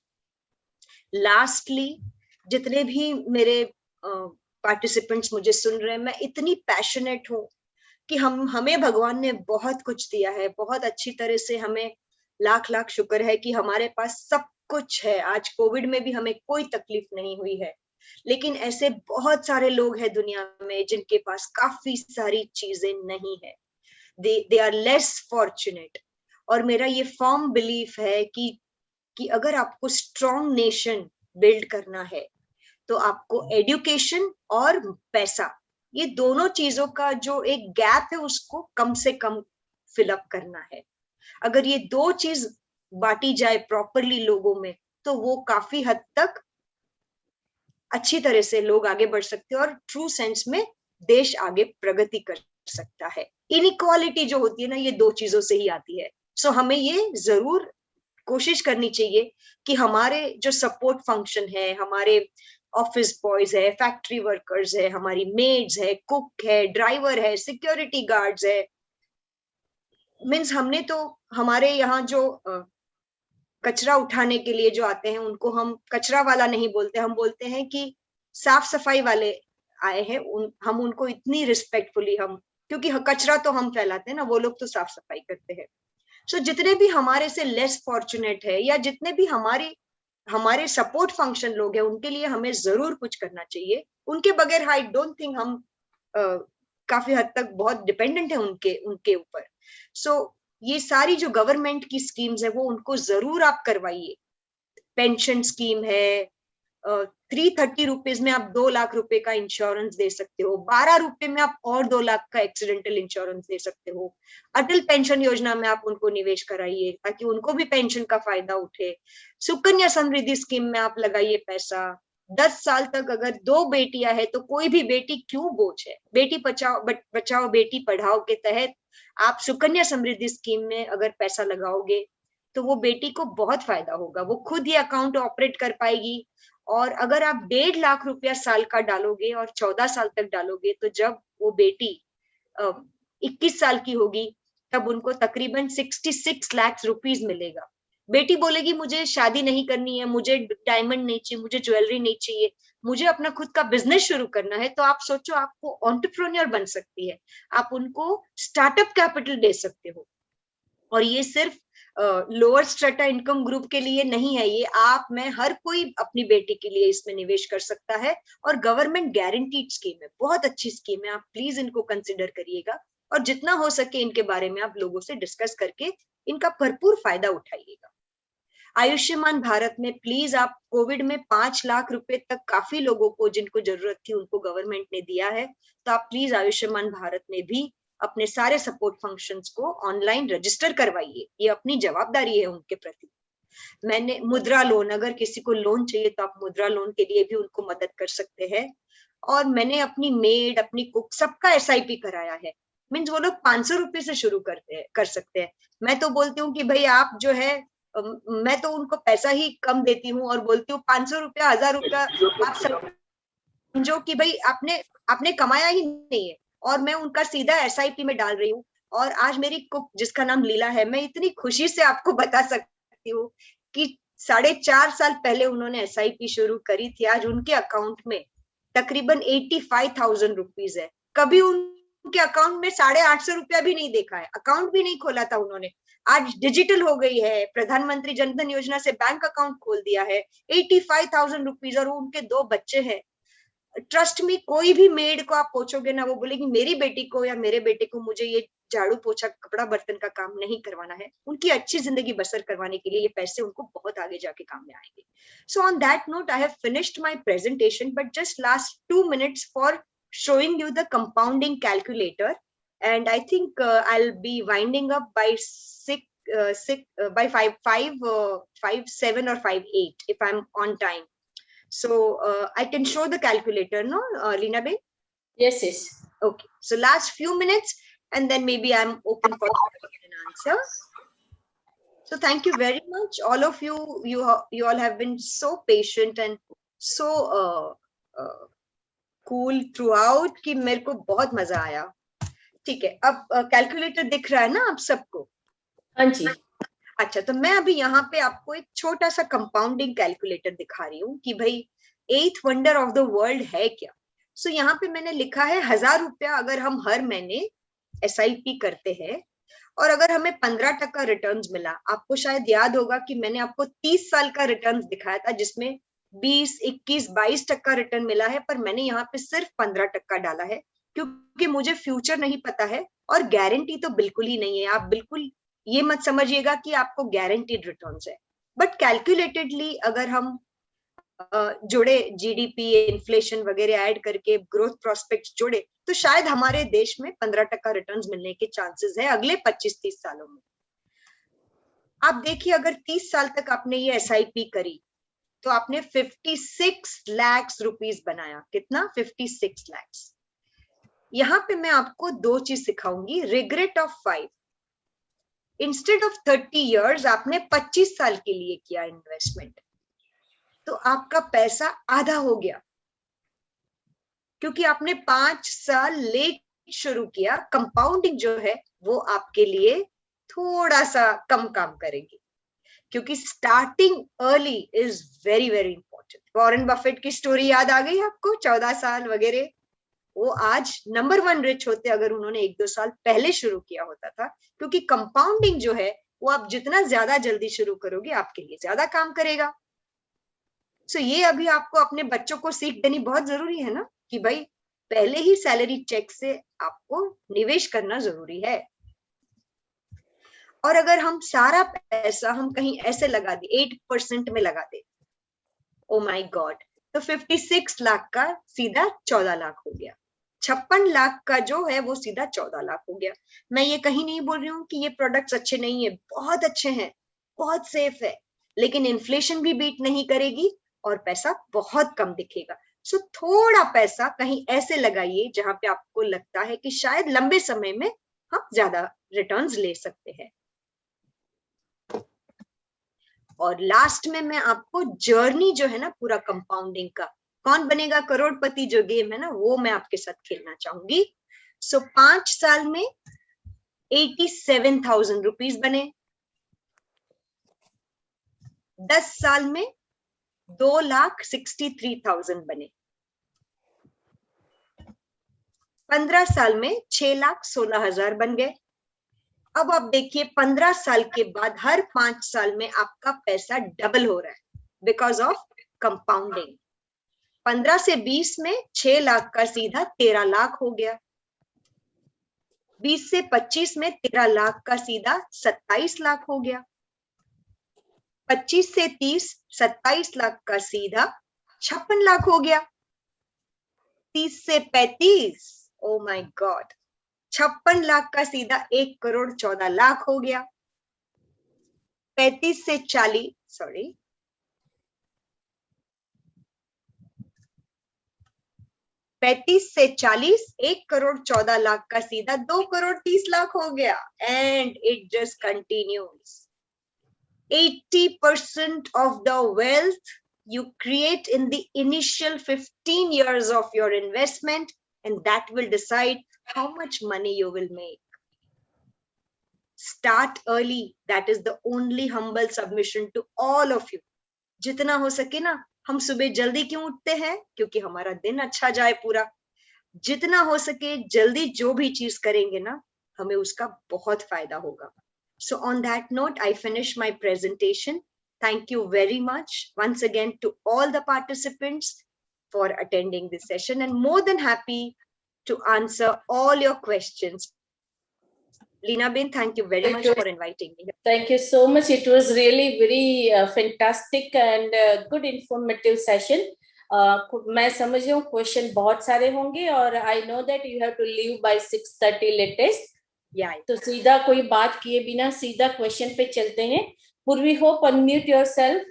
लास्टली, जितने भी मेरे पार्टिसिपेंट्स मुझे सुन रहे हैं, मैं इतनी पैशनेट हूं कि हमें भगवान ने बहुत कुछ दिया है, बहुत अच्छी तरह से, हमें लाख लाख शुक्र है कि हमारे पास सब कुछ है। आज कोविड में भी हमें कोई तकलीफ नहीं हुई है, लेकिन ऐसे बहुत सारे लोग हैं दुनिया में जिनके पास काफी सारी चीजें नहीं है। They are less fortunate. और मेरा ये फर्म बिलीफ है कि अगर आपको स्ट्रॉन्ग नेशन बिल्ड करना है तो आपको एजुकेशन और पैसा, ये दोनों चीजों का जो एक गैप है उसको कम से कम फिलअप करना है। अगर ये दो चीज बांटी जाए प्रॉपरली लोगों में, तो वो काफी हद तक अच्छी तरह से लोग आगे बढ़ सकते हैं और ट्रू सेंस में देश आगे प्रगति कर सकता है। इनइक्वालिटी जो होती है ना, ये दो चीजों से ही आती है। सो हमें ये जरूर कोशिश करनी चाहिए कि हमारे जो सपोर्ट फंक्शन है, हमारे ऑफिस बॉयज है, फैक्ट्री वर्कर्स है, हमारी मेड्स है, कुक है, ड्राइवर है, सिक्योरिटी गार्ड्स है, मीन्स हमने तो हमारे यहाँ जो कचरा उठाने के लिए जो आते हैं उनको हम कचरा वाला नहीं बोलते, हम बोलते हैं कि साफ सफाई वाले आए हैं। हम उनको इतनी रिस्पेक्टफुली, हम क्योंकि कचरा तो हम फैलाते हैं ना, वो लोग तो साफ सफाई करते हैं। सो जितने भी हमारे से लेस फॉर्चुनेट है या जितने भी हमारे सपोर्ट फंक्शन लोग हैं, उनके लिए हमें जरूर कुछ करना चाहिए। उनके बगैर आई डोंट थिंक हम काफी हद तक बहुत डिपेंडेंट है उनके ऊपर। सो ये सारी जो गवर्नमेंट की स्कीम्स है वो उनको जरूर आप करवाइए। पेंशन स्कीम है, 330 रुपीज में आप 2 लाख रुपए का इंश्योरेंस दे सकते हो, 12 रुपए में आप और 2 लाख का एक्सीडेंटल इंश्योरेंस दे सकते हो। अटल पेंशन योजना में आप उनको निवेश कराइए ताकि उनको भी पेंशन का फायदा उठे। सुकन्या समृद्धि स्कीम में आप लगाइए पैसा। 10 साल तक अगर 2 बेटियां है तो कोई भी बेटी क्यों बोझ है। बेटी बचाओ बेटी पढ़ाओ के तहत आप सुकन्या समृद्धि स्कीम में अगर पैसा लगाओगे तो वो बेटी को बहुत फायदा होगा, वो खुद ही अकाउंट ऑपरेट कर पाएगी। और अगर आप 1.5 लाख रुपया साल का डालोगे और 14 साल तक डालोगे, तो जब वो बेटी 21 साल की होगी तब उनको तकरीबन 66 लाख रुपीज मिलेगा। बेटी बोलेगी मुझे शादी नहीं करनी है, मुझे डायमंड नहीं चाहिए, मुझे ज्वेलरी नहीं चाहिए, मुझे अपना खुद का बिजनेस शुरू करना है, तो आप सोचो आपको एंटरप्रेन्योर बन सकती है, आप उनको स्टार्टअप कैपिटल दे सकते हो। और ये सिर्फ लोअर स्ट्रेटा इनकम ग्रुप के लिए नहीं है, ये आप मैं हर कोई अपनी बेटी के लिए इसमें निवेश कर सकता है। और गवर्नमेंट गारंटीड स्कीम है, बहुत अच्छी स्कीम है, आप प्लीज इनको कंसिडर करिएगा और जितना हो सके इनके बारे में आप लोगों से डिस्कस करके इनका भरपूर फायदा उठाइएगा। आयुष्मान भारत में प्लीज आप कोविड में 5 लाख रुपए तक काफी लोगों को जिनको जरूरत थी उनको गवर्नमेंट ने दिया है, तो आप प्लीज आयुष्मान भारत में भी अपने सारे सपोर्ट फंक्शंस को ऑनलाइन रजिस्टर करवाइए, ये अपनी जवाबदारी है उनके प्रति। मैंने मुद्रा लोन, अगर किसी को लोन चाहिए तो आप मुद्रा लोन के लिए भी उनको मदद कर सकते हैं। और मैंने अपनी मेड, अपनी कुक, सबका SIP कराया है। मीन्स वो लोग 500 रुपए से शुरू कर सकते हैं। मैं तो बोलती हूँ कि भाई आप जो है, मैं तो उनको पैसा ही कम देती हूँ और बोलती हूँ 500 रुपया, 1000 रुपया आप समझो कि भाई आपने कमाया ही नहीं है, और मैं उनका सीधा SIP में डाल रही हूँ। और आज मेरी कुक जिसका नाम लीला है, मैं इतनी खुशी से आपको बता सकती हूँ कि 4.5 साल पहले उन्होंने SIP शुरू करी थी, आज उनके अकाउंट में तकरीबन 85,000 रुपीज है। कभी उनके अकाउंट में 850 रुपया भी नहीं देखा है, अकाउंट भी नहीं खोला था उन्होंने। आज डिजिटल हो गई है, प्रधानमंत्री जनधन योजना से बैंक अकाउंट खोल दिया है, 85,000 रुपीज, और उनके 2 बच्चे हैं। ट्रस्ट में, कोई भी मेड को आप पूछोगे ना, वो बोलेगी मेरी बेटी को या मेरे बेटे को मुझे ये झाड़ू पोछा कपड़ा बर्तन का काम नहीं करवाना है, उनकी अच्छी जिंदगी बसर करवाने के लिए ये पैसे उनको बहुत आगे जाके काम में आएंगे। So on that note I have finished my presentation, but just last 2 minutes for showing you the compounding calculator, and I think I'll be winding up by 5:7 or 5:8 if I'm on time. So I can show the calculator, no, Leena Bhai? Yes, yes. Okay, so last few minutes and then maybe I'm open for question and answer. So thank you very much, all of you. You all have been so patient and so cool throughout कि मेरे को बहुत मजा आया. ठीक है, अब calculator दिख रहा है ना आप सबको? हाँ जी. अच्छा, तो मैं अभी यहाँ पे आपको एक छोटा सा कंपाउंडिंग कैलकुलेटर दिखा रही हूँ कि भाई 8th wonder of the world है क्या. सो यहाँ पे मैंने लिखा है 1000 रुपया अगर हम हर महीने SIP करते हैं और अगर हमें 15% रिटर्न मिला. आपको शायद याद होगा कि मैंने आपको 30 साल का रिटर्न दिखाया था जिसमें 20, 21, 22% रिटर्न मिला है, पर मैंने यहाँ पे सिर्फ 15% डाला है क्योंकि मुझे फ्यूचर नहीं पता है और गारंटी तो बिल्कुल ही नहीं है. आप बिल्कुल ये मत समझिएगा कि आपको गारंटीड रिटर्न्स है, बट कैलकुलेटेडली अगर हम जोड़े GDP, इन्फ्लेशन वगैरह ऐड करके ग्रोथ प्रोस्पेक्ट्स जोड़े तो शायद हमारे देश में 15% रिटर्न्स मिलने के चांसेस है अगले 25-30 सालों में. आप देखिए, अगर 30 साल तक आपने ये SIP करी तो आपने 56 लाख रुपीस बनाया. कितना? 56 लाख. यहाँ पे मैं आपको दो चीज सिखाऊंगी. Regret of 5. Instead of 30 years आपने 25 साल के लिए किया इन्वेस्टमेंट, तो आपका पैसा आधा हो गया क्योंकि आपने 5 साल लेट शुरू किया. कंपाउंडिंग जो है वो आपके लिए थोड़ा सा कम काम करेगी क्योंकि starting early is very very important. Warren Buffett की स्टोरी याद आ गई आपको? 14 साल वगैरह. वो आज नंबर 1 रिच होते अगर उन्होंने 1-2 साल पहले शुरू किया होता था, क्योंकि कंपाउंडिंग जो है वो आप जितना ज्यादा जल्दी शुरू करोगे आपके लिए ज्यादा काम करेगा. सो ये अभी आपको अपने बच्चों को सीख देनी बहुत जरूरी है ना कि भाई पहले ही सैलरी चेक से आपको निवेश करना जरूरी है. और अगर हम सारा पैसा हम कहीं ऐसे लगा दे, 8% में लगा दे, ओ माय गॉड, तो 56 लाख का सीधा 14 लाख हो गया. 56 लाख का जो है वो सीधा 14 लाख हो गया. मैं ये कहीं नहीं बोल रही हूँ कि ये प्रोडक्ट्स अच्छे नहीं है, बहुत अच्छे हैं, बहुत सेफ है, लेकिन इन्फ्लेशन भी बीट नहीं करेगी और पैसा बहुत कम दिखेगा. सो थोड़ा पैसा कहीं ऐसे लगाइए जहां पे आपको लगता है कि शायद लंबे समय में हम ज्यादा रिटर्न्स ले सकते हैं. और लास्ट में मैं आपको जर्नी जो है ना पूरा कंपाउंडिंग का, कौन बनेगा करोड़पति जो गेम है ना, वो मैं आपके साथ खेलना चाहूंगी. सो 5 साल में 87,000 रुपीस बने. 10 साल में 2,63,000 बने. 15 साल में 6,16,000 बन गए. अब आप देखिए 15 साल के बाद हर 5 साल में आपका पैसा डबल हो रहा है बिकॉज ऑफ कंपाउंडिंग. 15 से 20 में 6 लाख का सीधा 13 लाख हो गया. 20 से 25 में 13 लाख का सीधा 27 लाख हो गया. 25 से 30 27 लाख का सीधा 56 लाख हो गया. 30 से 35, ओ माय गॉड, 56 लाख का सीधा 1 करोड़ 14 लाख हो गया. 35 से 40, सॉरी, 35 से 40 1 करोड़ 14 लाख का सीधा 2 करोड़ 30 लाख हो गया. And it just continues. 80% of the wealth you create in the initial 15 years of your investment, and that will decide how much money you will make. Start early. That is the only humble submission to all of you. जितना हो सके ना, हम सुबह जल्दी क्यों उठते हैं? क्योंकि हमारा दिन अच्छा जाए पूरा. जितना हो सके जल्दी जो भी चीज करेंगे ना, हमें उसका बहुत फायदा होगा. So on that note, I finish my presentation. Thank you very much once again to all the participants for attending this session, and more than happy to answer all your questions. Leena Ben, thank you very much for inviting me. Thank you so much. It was really very fantastic and good informative session. मैं समझ रही हूँ question बहुत सारे होंगे और I know that you have to leave by 6:30 latest. तो सीधा कोई बात किए बिना सीधा क्वेश्चन पे चलते हैं. Purvi, hope unmute yourself.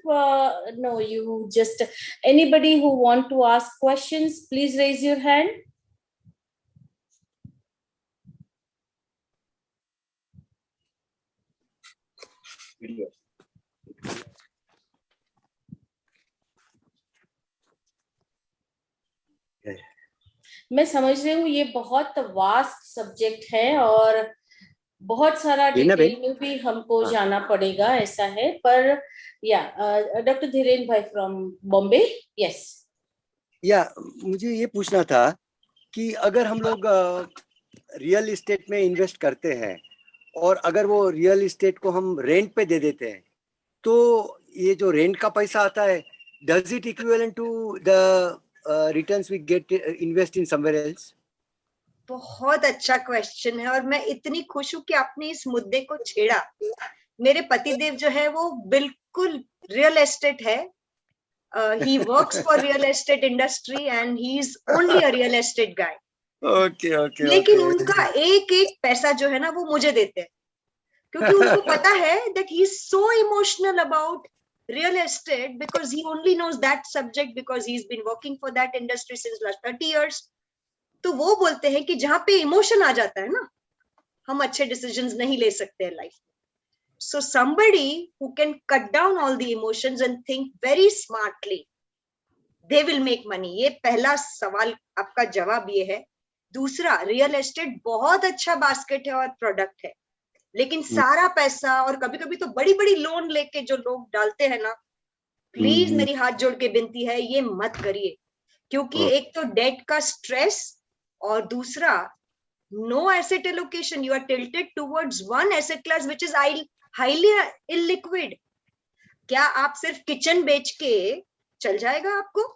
No, you just, anybody who want to ask questions, please raise your hand. Video. मैं समझ रही हूँ ये बहुत वास्ट सब्जेक्ट है और बहुत सारा रीना डिटेल बेन? में भी हमको हाँ। जाना पड़ेगा, ऐसा है। पर या डॉक्टर धीरेन भाई फ्रॉम बॉम्बे, यस। या मुझे ये पूछना था कि अगर हम लोग रियल इस्टेट में इन्वेस्ट करते हैं और अगर वो रियल इस्टेट को हम रेंट पे दे देते हैं, तो ये जो रेंट का पैसा आता है, does it equivalent to the returns we get invest in somewhere else? बहुत अच्छा क्वेश्चन है और मैं इतनी खुश हूं कि आपने इस मुद्दे को छेड़ा। मेरे पतिदेव जो है वो बिल्कुल रियल एस्टेट है। He works for real estate industry and he is only a real estate guy. Okay okay. लेकिन उनका एक एक पैसा जो है ना वो मुझे देते हैं, क्योंकि उनको पता है that he is so emotional about real estate because he only knows that subject because he's been working for that industry since last 30 years. तो वो बोलते हैं कि जहां पे इमोशन आ जाता है ना, हम अच्छे डिसीजंस नहीं ले सकते हैं लाइफ में। So somebody who can cut down all the emotions and think very smartly, they will make money. ये पहला सवाल आपका जवाब ये है। दूसरा, रियल एस्टेट बहुत अच्छा बास्केट है और प्रोडक्ट है, लेकिन सारा पैसा और कभी कभी तो बड़ी बड़ी लोन लेके जो लोग डालते हैं ना, प्लीज मेरी हाथ जोड़ के विनती है ये मत करिए, क्योंकि एक तो डेट का स्ट्रेस और दूसरा no asset allocation. You are tilted towards one asset class which is highly illiquid. क्या आप सिर्फ किचन बेच के चल जाएगा? आपको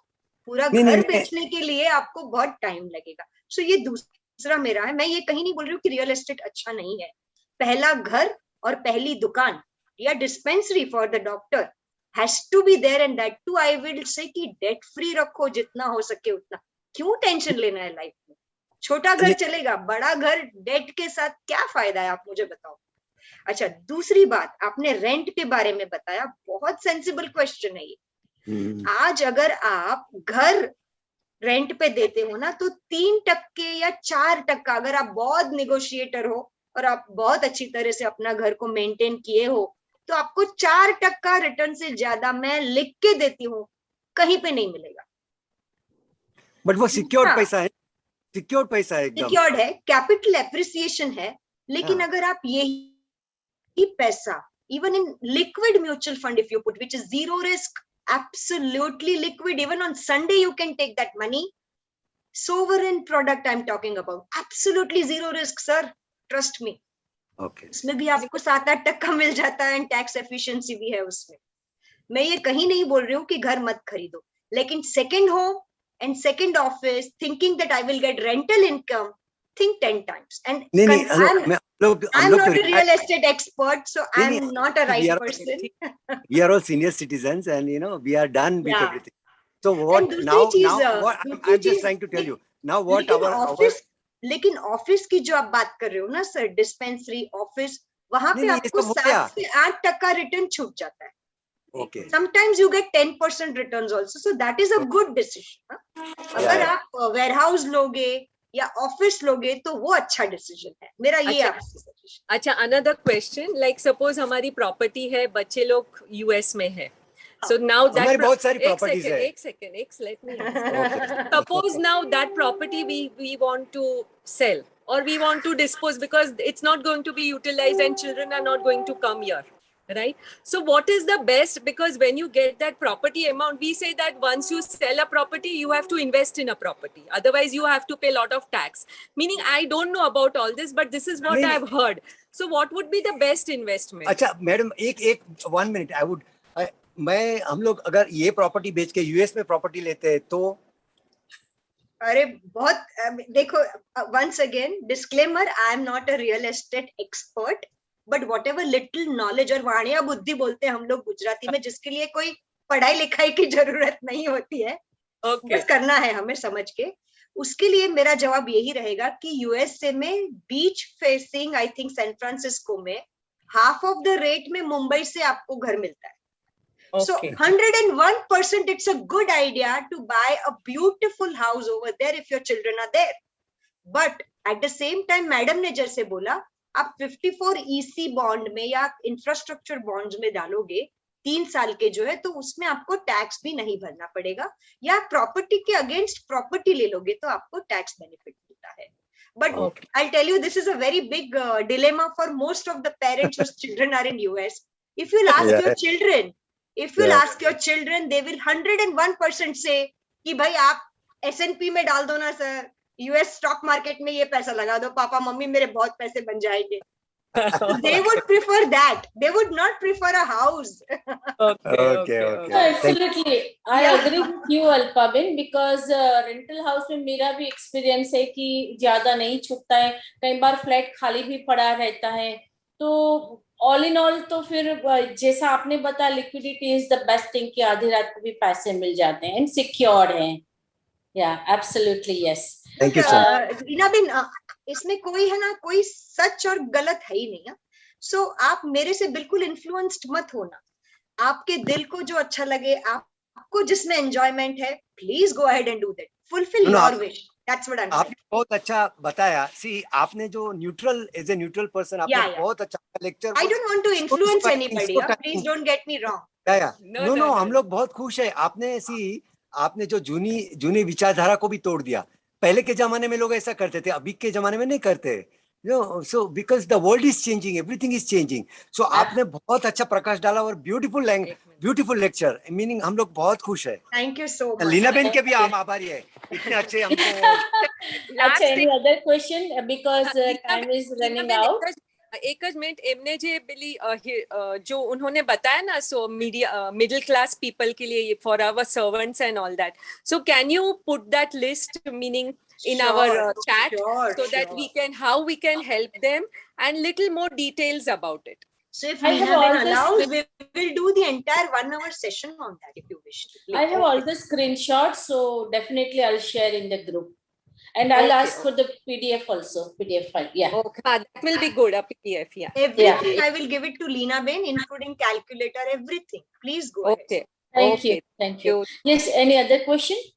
पूरा घर बेचने के लिए आपको बहुत टाइम लगेगा। सो ये दूसरा मेरा है। मैं ये कहीं नहीं बोल रही हूँ कि रियल एस्टेट अच्छा नहीं है। पहला घर और पहली दुकान या dispensary for the doctor has to be there and that too I will say कि डेट फ्री रखो जितना हो सके उतना। क्यों टेंशन लेना है लाइफ में? छोटा घर चलेगा, बड़ा घर डेट के साथ क्या फायदा है? आप मुझे बताओ। अच्छा, दूसरी बात, आपने रेंट के बारे में बताया, बहुत सेंसिबल क्वेश्चन है ये। आज अगर आप घर रेंट पे देते हो ना, तो 3% या 4%, अगर आप बहुत निगोशिएटर हो और आप बहुत अच्छी तरह से अपना घर को मेंटेन किए हो, तो आपको 4% रिटर्न से ज्यादा मैं लिख के देती हूँ कहीं पे नहीं मिलेगा। बट वो सिक्योर्ड पैसा है, सिक्योर्ड पैसा है, एकदम सिक्योर्ड है, कैपिटल एप्रिसिएशन है। लेकिन अगर आप यही पैसा even in liquid mutual fund if you put which is zero risk, absolutely liquid, even on Sunday you can take that money, sovereign product I'm talking about, absolutely zero risk sir, trust me. Okay. उसमें भी आपको 7-8% मिल जाता है and tax efficiency भी है उसमें। मैं ये कहीं नहीं बोल रही हूँ कि घर मत खरीदो, लेकिन second home and second office thinking that I will get rental income, think 10 times. And I'm not a real estate expert, so I'm not a right person. We are all senior citizens and you know we are done with everything. So what now what I'm just trying to tell you now what our office, लेकिन office की जो आप बात कर रहे हो ना sir, dispensary office, वहां पे आपको 7 से 8% रिटर्न छूट जाता है। Okay. Sometimes you get 10% returns also, so that is a good decision. अगर आप वेयरहाउस लोगे या ऑफिस लोगे तो वो अच्छा डिसीजन है मेरा। ये आपसे सजेशन। अच्छा, अनदर क्वेश्चन, लाइक सपोज हमारी प्रॉपर्टी है, बच्चे लोग यूएस में है, so now that हमारी बहुत सारी प्रॉपर्टीज है। एक second let me suppose now that property we want to sell or we want to dispose because it's not going to be utilized and children are not going to come here, right? So what is the best, because when you get that property amount, we say that once you sell a property you have to invest in a property, otherwise you have to pay a lot of tax, meaning I don't know about all this but this is what I've heard. So what would be the best investment? अच्छा madam, एक 1 minute I would मैं हम लोग अगर ये property बेच के US में प्रॉपर्टी लेते हैं तो? अरे बहुत देखो, once again disclaimer, I am not a real estate expert, but whatever little knowledge, और वाणिया बुद्धि बोलते हैं हम लोग गुजराती में, जिसके लिए कोई पढ़ाई लिखाई की जरूरत नहीं होती है, बस करना है हमें समझ के। उसके लिए मेरा जवाब यही रहेगा कि यूएसए में beach facing I think San Francisco में हाफ ऑफ द रेट में मुंबई से आपको घर मिलता है। So 101% it's a good idea to buy a beautiful house over there if your children are there. But at the same time, madam ने जैसे बोला, आप 54 EC बॉन्ड में या इंफ्रास्ट्रक्चर बॉन्ड्स में डालोगे 3 साल के जो है, तो उसमें आपको टैक्स भी नहीं भरना पड़ेगा, या प्रॉपर्टी के अगेंस्ट प्रॉपर्टी ले लोगे तो आपको टैक्स बेनिफिट मिलता है. But I'll tell you, this is a very big dilemma for most of the parents whose children are in US. If you'll ask your children, they will 101% say कि भाई आप S&P में डाल दो ना sir, US stock market में ये पैसा लगा दो, पापा मम्मी मेरे बहुत पैसे बन जाएंगे. They would prefer that. They would not prefer a house. Okay. No, absolutely. I agree with you, Alpabin, because rental house में मेरा भी experience है कि ज्यादा नहीं छुपता है, कई बार फ्लैट खाली भी पड़ा रहता है. तो ऑल इन ऑल तो फिर जैसा आपने बताया, liquidity is the best thing कि आधी रात को भी पैसे मिल जाते हैं एंड सिक्योर्ड हैं. या absolutely yes. Thank you sir. Reena ben, इसमें कोई है ना, कोई सच और गलत है ही नहीं. सो आप मेरे से बिल्कुल इन्फ्लुएंस्ड मत होना. आपके दिल को जो अच्छा लगे, आपको जिसमें एंजॉयमेंट है, please go ahead and do that. Fulfil your wish. That's what I am. आपने बहुत अच्छा बताया. सी, आपने जो neutral, as a neutral person, आपने बहुत अच्छा lecture. I don't want to influence anybody, please don't get me wrong. No, हम लोग बहुत खुश है. आपने जो जूनी विचारधारा को भी तोड़ दिया. पहले के जमाने में लोग ऐसा करते थे, अभी के जमाने में नहीं करते. So because the world is changing, everything is changing. So आपने बहुत अच्छा प्रकाश डाला और beautiful lecture. Meaning हम लोग बहुत खुश है. Thank you so much. Leena ben के भी आप आभारी है, इतने अच्छे हमको. अच्छा, any other question because time is running out. एक मिनट, एमने जे बिली जो उन्होंने बताया ना, सो मिडिल क्लास पीपल के लिए, for our servants and all that, so can you put that list, meaning in our chat, so that we can, how we can help them, and little more details about it. So if we have allows, we will do the entire 1 hour session on that if you wish. I have all the screenshots, so definitely I'll share in the group, and I'll ask for the PDF also, PDF file. Yeah. Okay, that will be good. A PDF, yeah. Everything I will give it to Leena Ben, including calculator, everything. Please go ahead. Okay. Thank you. Yes. Any other question?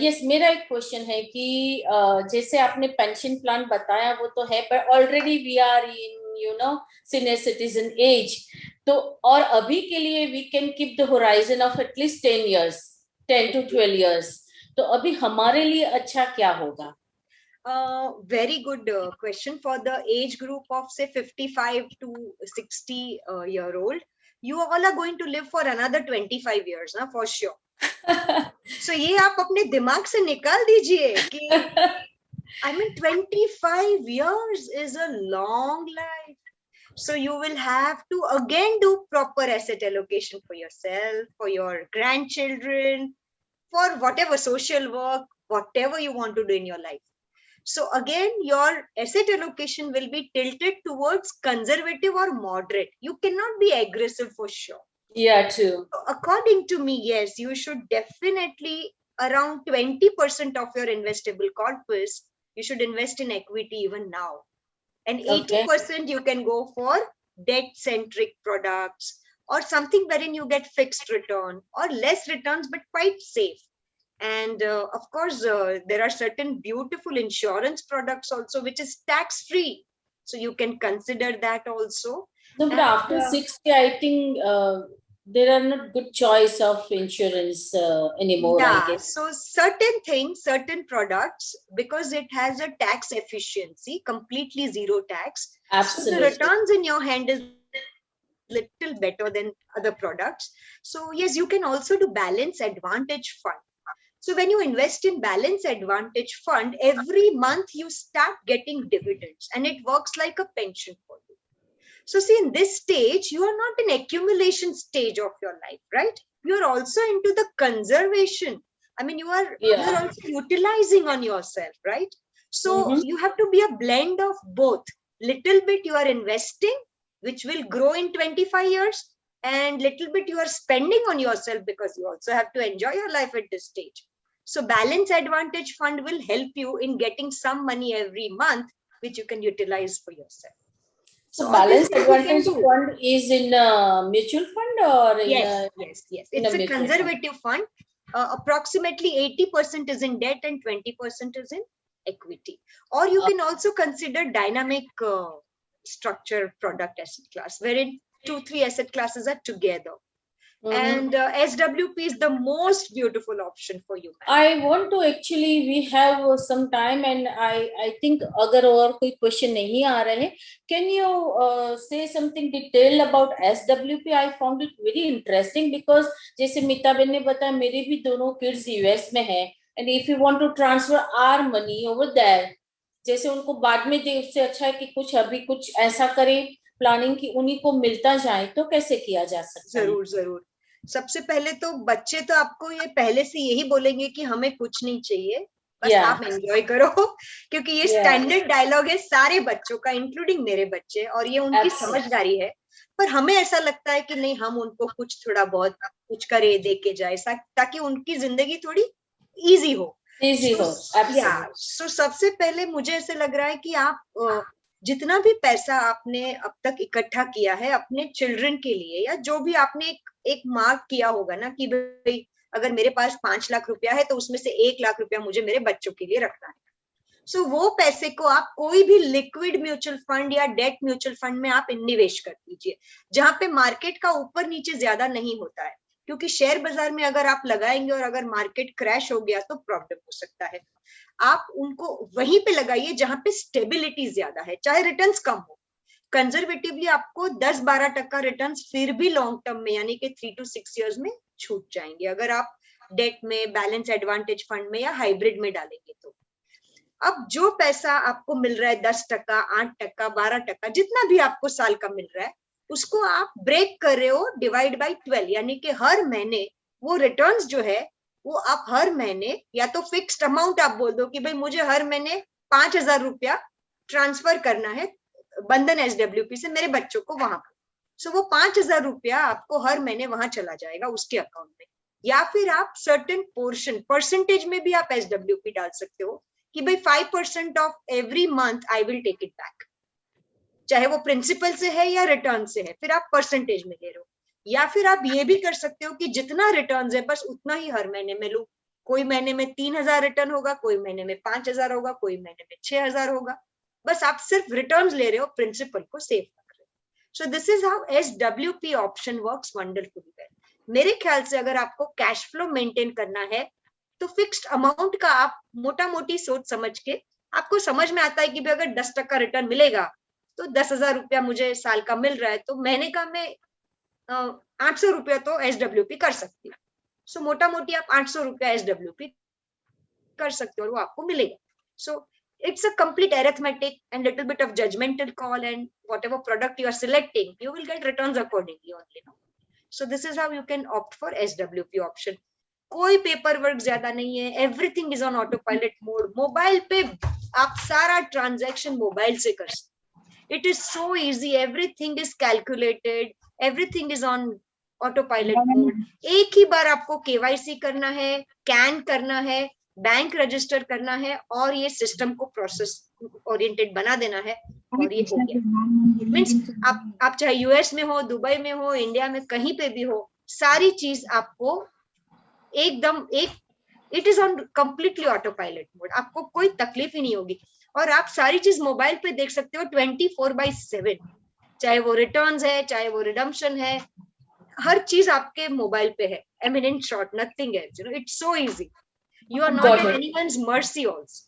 Yes, मेरा एक question है कि जैसे आपने pension plan बताया वो तो है, पर already we are in senior citizen age, तो और अभी के लिए we can keep the horizon of at least 10 to 12 years, तो अभी हमारे लिए अच्छा क्या होगा? Very good question. For the age group of say 55 to 60 year old, you all are going to live for another 25 years, na, for sure. So ये आप अपने दिमाग से निकाल दीजिए कि I mean 25 years is a long life. So you will have to again do proper asset allocation for yourself, for your grandchildren, for whatever social work, whatever you want to do in your life. So again, your asset allocation will be tilted towards conservative or moderate. You cannot be aggressive for sure. Yeah, true. According to me, yes, you should definitely around 20% of your investable corpus, you should invest in equity even now. And 80% you can go for debt-centric products or something wherein you get fixed return or less returns, but quite safe. And of course, there are certain beautiful insurance products also, which is tax-free. So you can consider that also. No, but after 60, I think there are not good choice of insurance anymore. Yeah, I guess. so certain things, certain products, because it has a tax efficiency, completely zero tax. Absolutely. So the returns in your hand is little better than other products. So yes, you can also do balance advantage fund. So when you invest in balance advantage fund, every month you start getting dividends and it works like a pension for you. So see, in this stage, you are not in accumulation stage of your life, right? You are also into the conservation. I mean, you are also utilizing on yourself, right? So you have to be a blend of both. Little bit you are investing, which will grow in 25 years, and little bit you are spending on yourself because you also have to enjoy your life at this stage. So balance advantage fund will help you in getting some money every month, which you can utilize for yourself. So balance advantage fund is in a mutual fund or in yes. It's a conservative fund. Approximately 80% is in debt and 20% is in equity. Or you can also consider dynamic structure product asset class, wherein 2-3 asset classes are together. And SWP is the most beautiful option for you. I want to actually, we have some time and I think अगर और कोई question नहीं आ रहे, can you say something detailed about SWP? I found it very interesting because जैसे मीता बहन ने बताया, मेरे भी दोनों kids US में हैं, and if you want to transfer our money over there, जैसे उनको बाद में दे, उससे अच्छा है कि कुछ अभी कुछ ऐसा करें प्लानिंग की उन्हीं को मिलता जाए, तो कैसे किया जा सकता है? जरूर जरूर। सबसे पहले तो बच्चे तो आपको ये पहले से यही बोलेंगे कि हमें कुछ नहीं चाहिए, बस आप एंजॉय करो, क्योंकि ये स्टैंडर्ड डायलॉग है सारे बच्चों का, इंक्लूडिंग मेरे बच्चे, और ये उनकी समझदारी है। पर हमें ऐसा लगता है कि नहीं, हम उनको कुछ थोड़ा बहुत कुछ करे, दे के जाए, ताकि उनकी जिंदगी थोड़ी इजी हो। सो सबसे पहले मुझे ऐसे लग रहा है कि आप जितना भी पैसा आपने अब तक इकट्ठा किया है अपने चिल्ड्रन के लिए, या जो भी आपने एक मार्क किया होगा ना कि भाई अगर मेरे पास 5 लाख रुपया है तो उसमें से 1 लाख रुपया मुझे मेरे बच्चों के लिए रखना है। सो वो पैसे को आप कोई भी लिक्विड म्यूचुअल फंड या डेट म्यूचुअल फंड में आप निवेश कर दीजिए, जहां पे मार्केट का ऊपर नीचे ज्यादा नहीं होता है, क्योंकि शेयर बाजार में अगर आप लगाएंगे और अगर मार्केट क्रैश हो गया तो प्रॉब्लम हो सकता है। आप उनको वहीं पे लगाइए जहां पे स्टेबिलिटी ज्यादा है, चाहे रिटर्न्स कम हो। कंजर्वेटिवली आपको 10-12% रिटर्न्स फिर भी लॉन्ग टर्म में, यानी कि 3 to 6 years में छूट जाएंगे, अगर आप डेट में, बैलेंस एडवांटेज फंड में या हाइब्रिड में डालेंगे तो। अब जो पैसा आपको मिल रहा है 10%, 8%, 12%, जितना भी आपको साल का मिल रहा है, उसको आप ब्रेक कर रहे हो डिवाइड बाय 12, यानी कि हर महीने वो रिटर्न्स जो है वो आप हर महीने, या तो फिक्स्ड अमाउंट आप बोल दो कि भाई मुझे हर महीने 5,000 रुपया ट्रांसफर करना है बंधन SWP से मेरे बच्चों को वहां पर। सो वो 5,000 रुपया आपको हर महीने वहां चला जाएगा उसके अकाउंट में। या फिर आप सर्टेन पोर्शन, परसेंटेज में भी आप SWP डाल सकते हो कि भाई 5% of every month I will take it back, चाहे वो प्रिंसिपल से है या रिटर्न से है, फिर आप परसेंटेज में ले रहे हो। या फिर आप ये भी कर सकते हो कि जितना रिटर्न है बस उतना ही हर महीने में लूं, कोई महीने में 3,000 रिटर्न होगा, कोई महीने में 5,000 होगा, कोई महीने में 6,000 होगा, बस आप सिर्फ रिटर्न्स ले रहे हो, प्रिंसिपल को सेव रख रहे हो। So this is how SWP option works wonderfully well. मेरे ख्याल से अगर आपको कैश फ्लो मेंटेन करना है तो फिक्स्ड अमाउंट का आप मोटा मोटी सोच समझ के, आपको समझ में आता है कि अगर 10% रिटर्न मिलेगा तो 10,000 रुपया मुझे साल का मिल रहा है, तो महीने का मैं 800 रुपया तो SWP कर सकती हूँ। सो मोटा मोटी आप 800 रुपया SWP कर सकते हो और वो आपको मिलेगा। सो it's a complete arithmetic and little bit of judgmental call, and whatever product you are selecting, you will get returns accordingly only. No? So this is how you can opt for SWP option. कोई paper work ज्यादा नहीं है, everything is on auto pilot mode. Mobile पे आप सारा transaction mobile से कर सकते। It is so easy, everything is calculated, everything is on auto pilot mode. एक ही बार आपको KYC करना है, कैन करना है, बैंक रजिस्टर करना है, और ये सिस्टम को प्रोसेस ओरिएंटेड बना देना है, और ये हो गया। मींस आप चाहे US में हो, दुबई में हो, इंडिया में कहीं पे भी हो, सारी चीज आपको एकदम it is on completely auto pilot mode, आपको कोई तकलीफ ही नहीं होगी। और आप सारी चीज मोबाइल पे देख सकते हो 24/7, चाहे वो रिटर्न्स है, चाहे वो रिडम्पशन है, हर चीज आपके मोबाइल पे है। I mean in short, nothing else, you know, it's so easy, you are not at anyone's mercy also.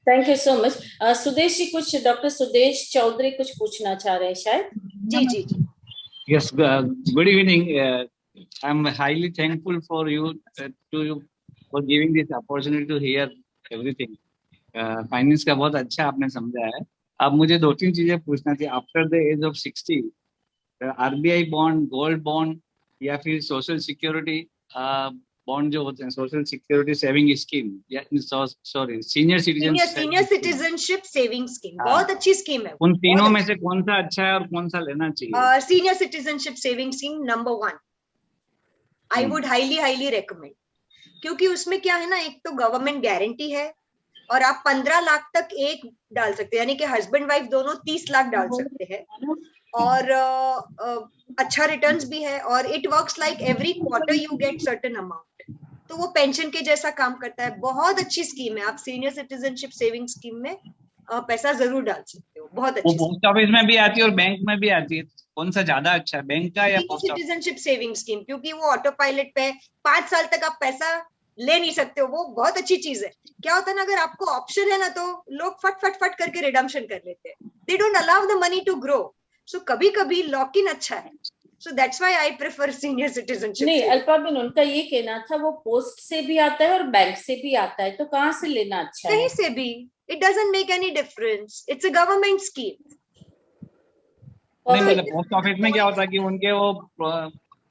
Thank you so much. Sudesh ji, कुछ डॉक्टर सुदेश चौधरी कुछ पूछना चाह रहे हैं शायद। जी। Yes, good evening. I'm highly thankful for you for giving this opportunity to hear everything. Finance का बहुत अच्छा आपने समझाया है। अब मुझे 2-3 चीजें पूछना थी। After the age of 60, RBI bond, gold bond, या फिर सोशल सिक्योरिटी बॉन्ड जो होते हैं, सोशल सिक्योरिटी सेविंग स्कीम, या sorry senior citizenship saving scheme, बहुत अच्छी स्कीम है। उन तीनों में से कौन सा अच्छा है और कौन सा लेना चाहिए? Senior citizenship saving scheme number 1 I would highly recommend, क्योंकि उसमें क्या है ना, एक तो गवर्नमेंट गारंटी है, और आप 15 लाख तक एक डाल सकते हैं, यानी कि हस्बैंड वाइफ दोनों 30 लाख डाल सकते हैं, और अच्छा रिटर्न्स भी है, और it works like every quarter you get certain amount. तो वो पेंशन के जैसा काम करता है। बहुत अच्छी स्कीम है, आप सीनियर सिटीजनशिप सेविंग स्कीम में पैसा जरूर डाल सकते हो, बहुत वो अच्छी पोस्ट ऑफिस में भी आती है और बैंक में भी आती है, कौन सा ज्यादा अच्छा है, बैंक का या post office? Citizenship saving scheme, क्योंकि वो ऑटो पायलट पे 5 साल तक आप पैसा ले नहीं सकते हो, वो बहुत अच्छी चीज है। क्या होता है ना, अगर आपको ऑप्शन है ना तो लोग फट फट फट करके रिडम्पशन कर लेते हैं, they don't allow the money to grow. So कभी कभी लॉक इन अच्छा है, so that's why I prefer senior citizenship. नहीं अल्पाबिन, उनका ये कहना था वो पोस्ट से भी आता है और बैंक से भी आता है, तो कहाँ से लेना अच्छा है? कहीं से भी, it doesn't make any difference, it's a government scheme. नहीं मतलब पोस्ट ऑफिस में क्या होता है कि उनके वो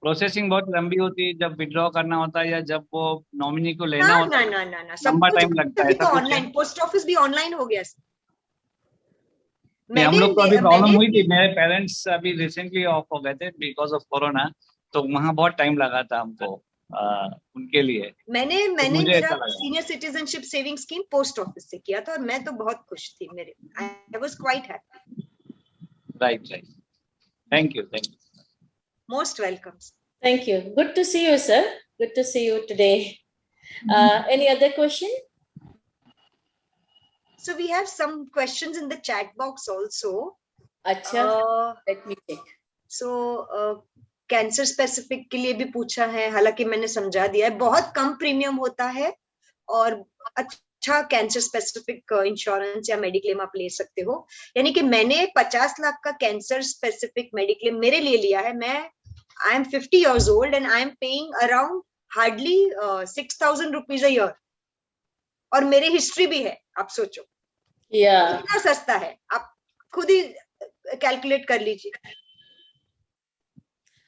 प्रोसेसिंग बहुत लंबी होती है, जब विड्रॉ करना होता है या जब वो नॉमिनी को लेना ना होता ना है, ना ना ना, सब लंबा कुछ टाइम लगता है। तो ऑनलाइन, पोस्ट ऑफिस भी ऑनलाइन हो गया। नहीं, हम लोग को अभी प्रॉब्लम हुई थी, मेरे पेरेंट्स अभी रिसेंटली ऑफ हो गए थे बिकॉज ऑफ कोरोना, तो वहाँ बहुत टाइम लगा था हमको उनके लिए। मैंने मुझे मेरा ऐसा लगा। Senior citizenship saving scheme post office से किया था और मैं तो बहुत खुश थी, मेरे I was quite happy. Right right, thank you most welcome. Thank you. Good to see you, sir. Good to see you today. Any other question? So we have some questions in the chat box also. अच्छा, let me check. So cancer specific के लिए भी पूछा है, हालांकि मैंने समझा दिया है, बहुत कम प्रीमियम होता है और अच्छा कैंसर स्पेसिफिक इंश्योरेंस या मेडिक्लेम आप ले सकते हो। यानी कि मैंने 50 लाख का कैंसर स्पेसिफिक मेडिक्लेम मेरे लिए लिया है। मैं I am 50 years old and I am paying around hardly 6,000 rupees a year, और मेरी हिस्ट्री भी है, आप सोचो कितना सस्ता है, आप खुद ही कैलकुलेट कर लीजिए।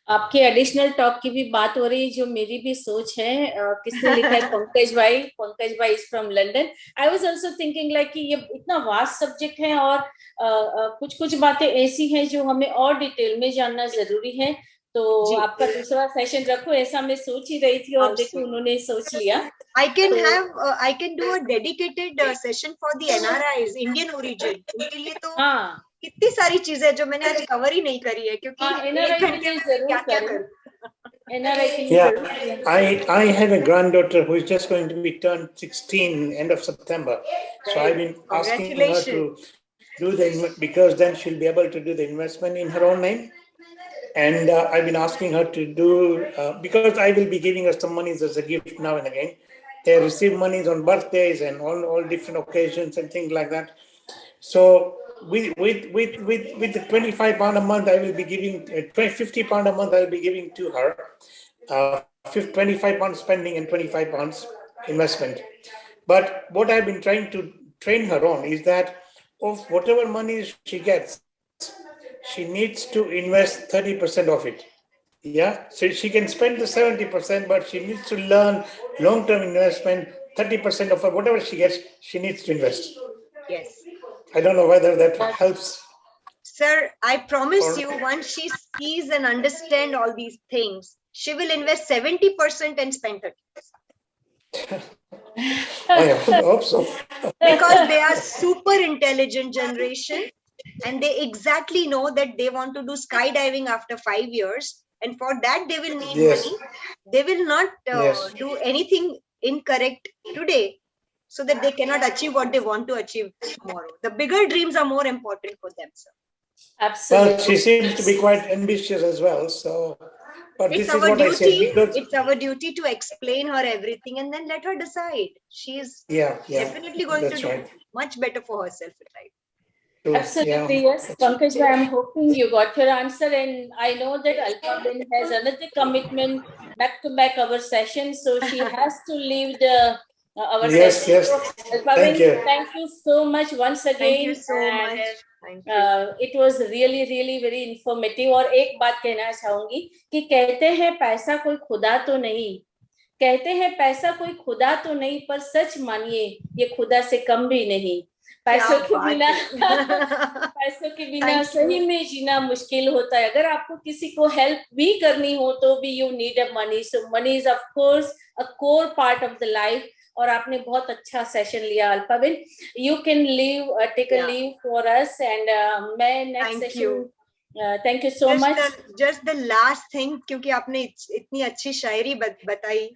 आपके एडिशनल टॉक की भी बात हो रही है, जो मेरी भी सोच है। किसने लिखा है? पंकज भाई is from London. I was also thinking like कि ये इतना वास्ट सब्जेक्ट है और कुछ बातें ऐसी हैं जो हमें और डिटेल में जानना जरूरी है, तो आपका दूसरा सेशन रखो, ऐसा मैं सोच ही रही थी और देखो उन्होंने सोच लिया। I can do a dedicated session for the NRIs, Indian origin। उनके लिए तो कितनी सारी चीजें जो मैंने आज कवर ही नहीं करी है, क्योंकि I have a granddaughter who is just going to be turned 16 end of September. So I've been asking her to do because then she'll be able to do the investment in her own name. And I've been asking her to do, because I will be giving her some monies as a gift now and again. They receive monies on birthdays and all different occasions and things like that. So with the £25 a month, I will be giving £50 a month. I'll be giving to her, £25 spending and £25 investment. But what I've been trying to train her on is that of whatever money she gets, she needs to invest 30% of it. Yeah, so she can spend the 70%, but she needs to learn long-term investment. 30% of her, whatever she gets, she needs to invest. Yes. I don't know whether that helps. Sir, I promise you, once she sees and understands all these things, she will invest 70% and spend 30%. I hope so. Because they are super intelligent generation, and they exactly know that they want to do skydiving after 5 years, and for that they will need money. They will not do anything incorrect today, so that they cannot achieve what they want to achieve tomorrow. The bigger dreams are more important for them, sir. Absolutely. Well, she seems to be quite ambitious as well. So, but It's this is what I said. Because it's our duty to explain her everything and then let her decide. She is definitely going to do much better for herself, right? Absolutely, yes. Pankaj, I'm hoping you got your answer, and I know that Alphabin has another commitment back-to-back our session, so she has to leave the our session. Yes. So, Alphabin, thank you so much once again. Thank you so much. It was really very informative. और एक बात कहना चाहूंगी कि कहते हैं पैसा कोई खुदा तो नहीं, पर सच मानिए ये खुदा से कम भी नहीं। पैसों के बिना सही में जीना मुश्किल होता है। अगर आपको किसी को हेल्प भी करनी हो तो भी you need a money. So money is of course a core part of the life. और आपने बहुत अच्छा सेशन लिया Alpaben. You can leave, take a leave for us, and मैं next session. Thank you so much. Just the last thing, क्योंकि आपने इतनी अच्छी शायरी बताई,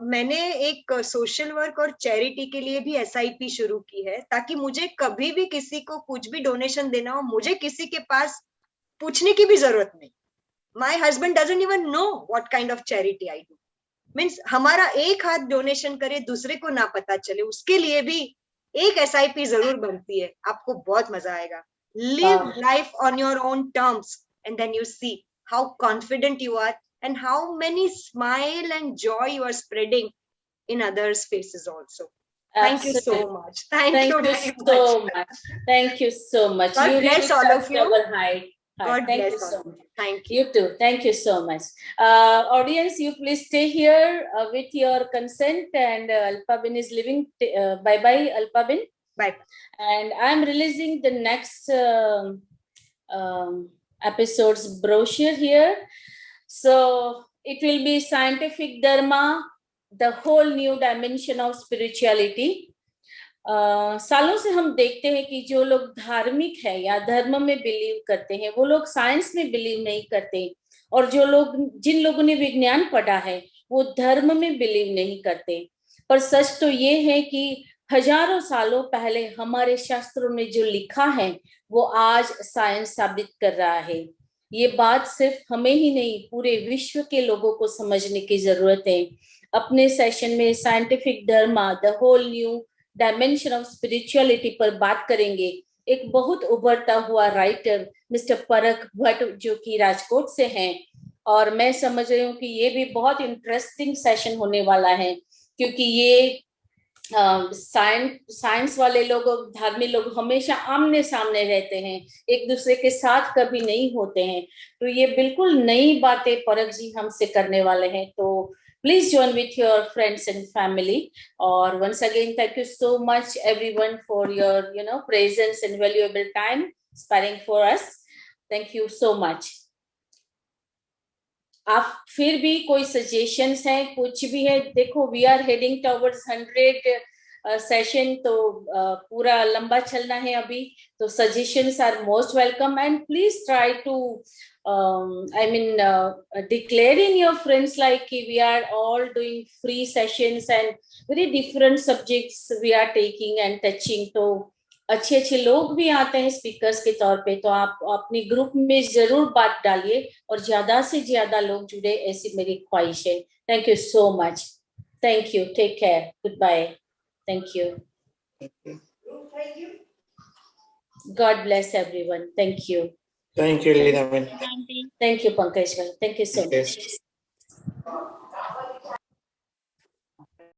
मैंने एक सोशल वर्क और चैरिटी के लिए भी SIP शुरू की है, ताकि मुझे कभी भी किसी को कुछ भी डोनेशन देना हो, मुझे किसी के पास पूछने की भी जरूरत नहीं. My husband doesn't even know what kind of charity I do. Means हमारा एक हाथ डोनेशन करे, दूसरे को ना पता चले, उसके लिए भी एक SIP जरूर बनती है. आपको बहुत मजा आएगा. Live life on your own terms, and then you see how confident you are and how many smile and joy you are spreading in others' faces also. Thank you so much. Thank you very so much. much. Thank you so much. God You bless really all of touched you. our heart. God Thank bless you so all. much. Thank you. You too. Thank you so much. Audience, you please stay here with your consent, and Alpabin is leaving. Bye-bye, Alpabin. Bye. And I'm releasing the next episode's brochure here. So it will be Scientific Dharma, the whole new dimension of spirituality. सालों से हम देखते हैं कि जो लोग धार्मिक है या धर्म में बिलीव करते हैं, वो लोग साइंस में बिलीव नहीं करते, और जिन लोगों ने विज्ञान पढ़ा है वो धर्म में बिलीव नहीं करते. पर सच तो ये है कि हजारों सालों पहले हमारे शास्त्रों में जो लिखा है वो आज साइंस साबित कर रहा है. ये बात सिर्फ हमें ही नहीं, पूरे विश्व के लोगों को समझने की जरूरत है. अपने सेशन में scientific dharma, the whole new dimension of spirituality पर बात करेंगे. एक बहुत उभरता हुआ राइटर मिस्टर परख भट्ट, जो कि राजकोट से हैं, और मैं समझ रही हूँ कि ये भी बहुत इंटरेस्टिंग सेशन होने वाला है, क्योंकि ये साइंस वाले लोग, धार्मिक लोग हमेशा आमने सामने रहते हैं, एक दूसरे के साथ कभी नहीं होते हैं. तो ये बिल्कुल नई बातें परख जी हमसे करने वाले हैं. तो please join with your friends and family. Or once again, thank you so much everyone for your presence and valuable time sparing for us. Thank you so much. आप फिर भी कोई सजेशंस हैं, कुछ भी है, देखो we are heading towards 100 session, तो पूरा लंबा चलना है अभी. तो suggestions are most welcome, and please try to declare in your friends, like we are all doing free sessions and very different subjects we are taking and touching. तो अच्छे अच्छे लोग भी आते हैं स्पीकर्स के तौर पे, तो आप अपने ग्रुप में जरूर बात डालिए और ज्यादा से ज्यादा लोग जुड़े, ऐसी मेरी ख्वाहिश है. Thank you so much. Thank you. Take care. Goodbye. Thank you. God bless everyone. Thank you. Thank you, Leena. Thank you, Pankaj. Thank you so much.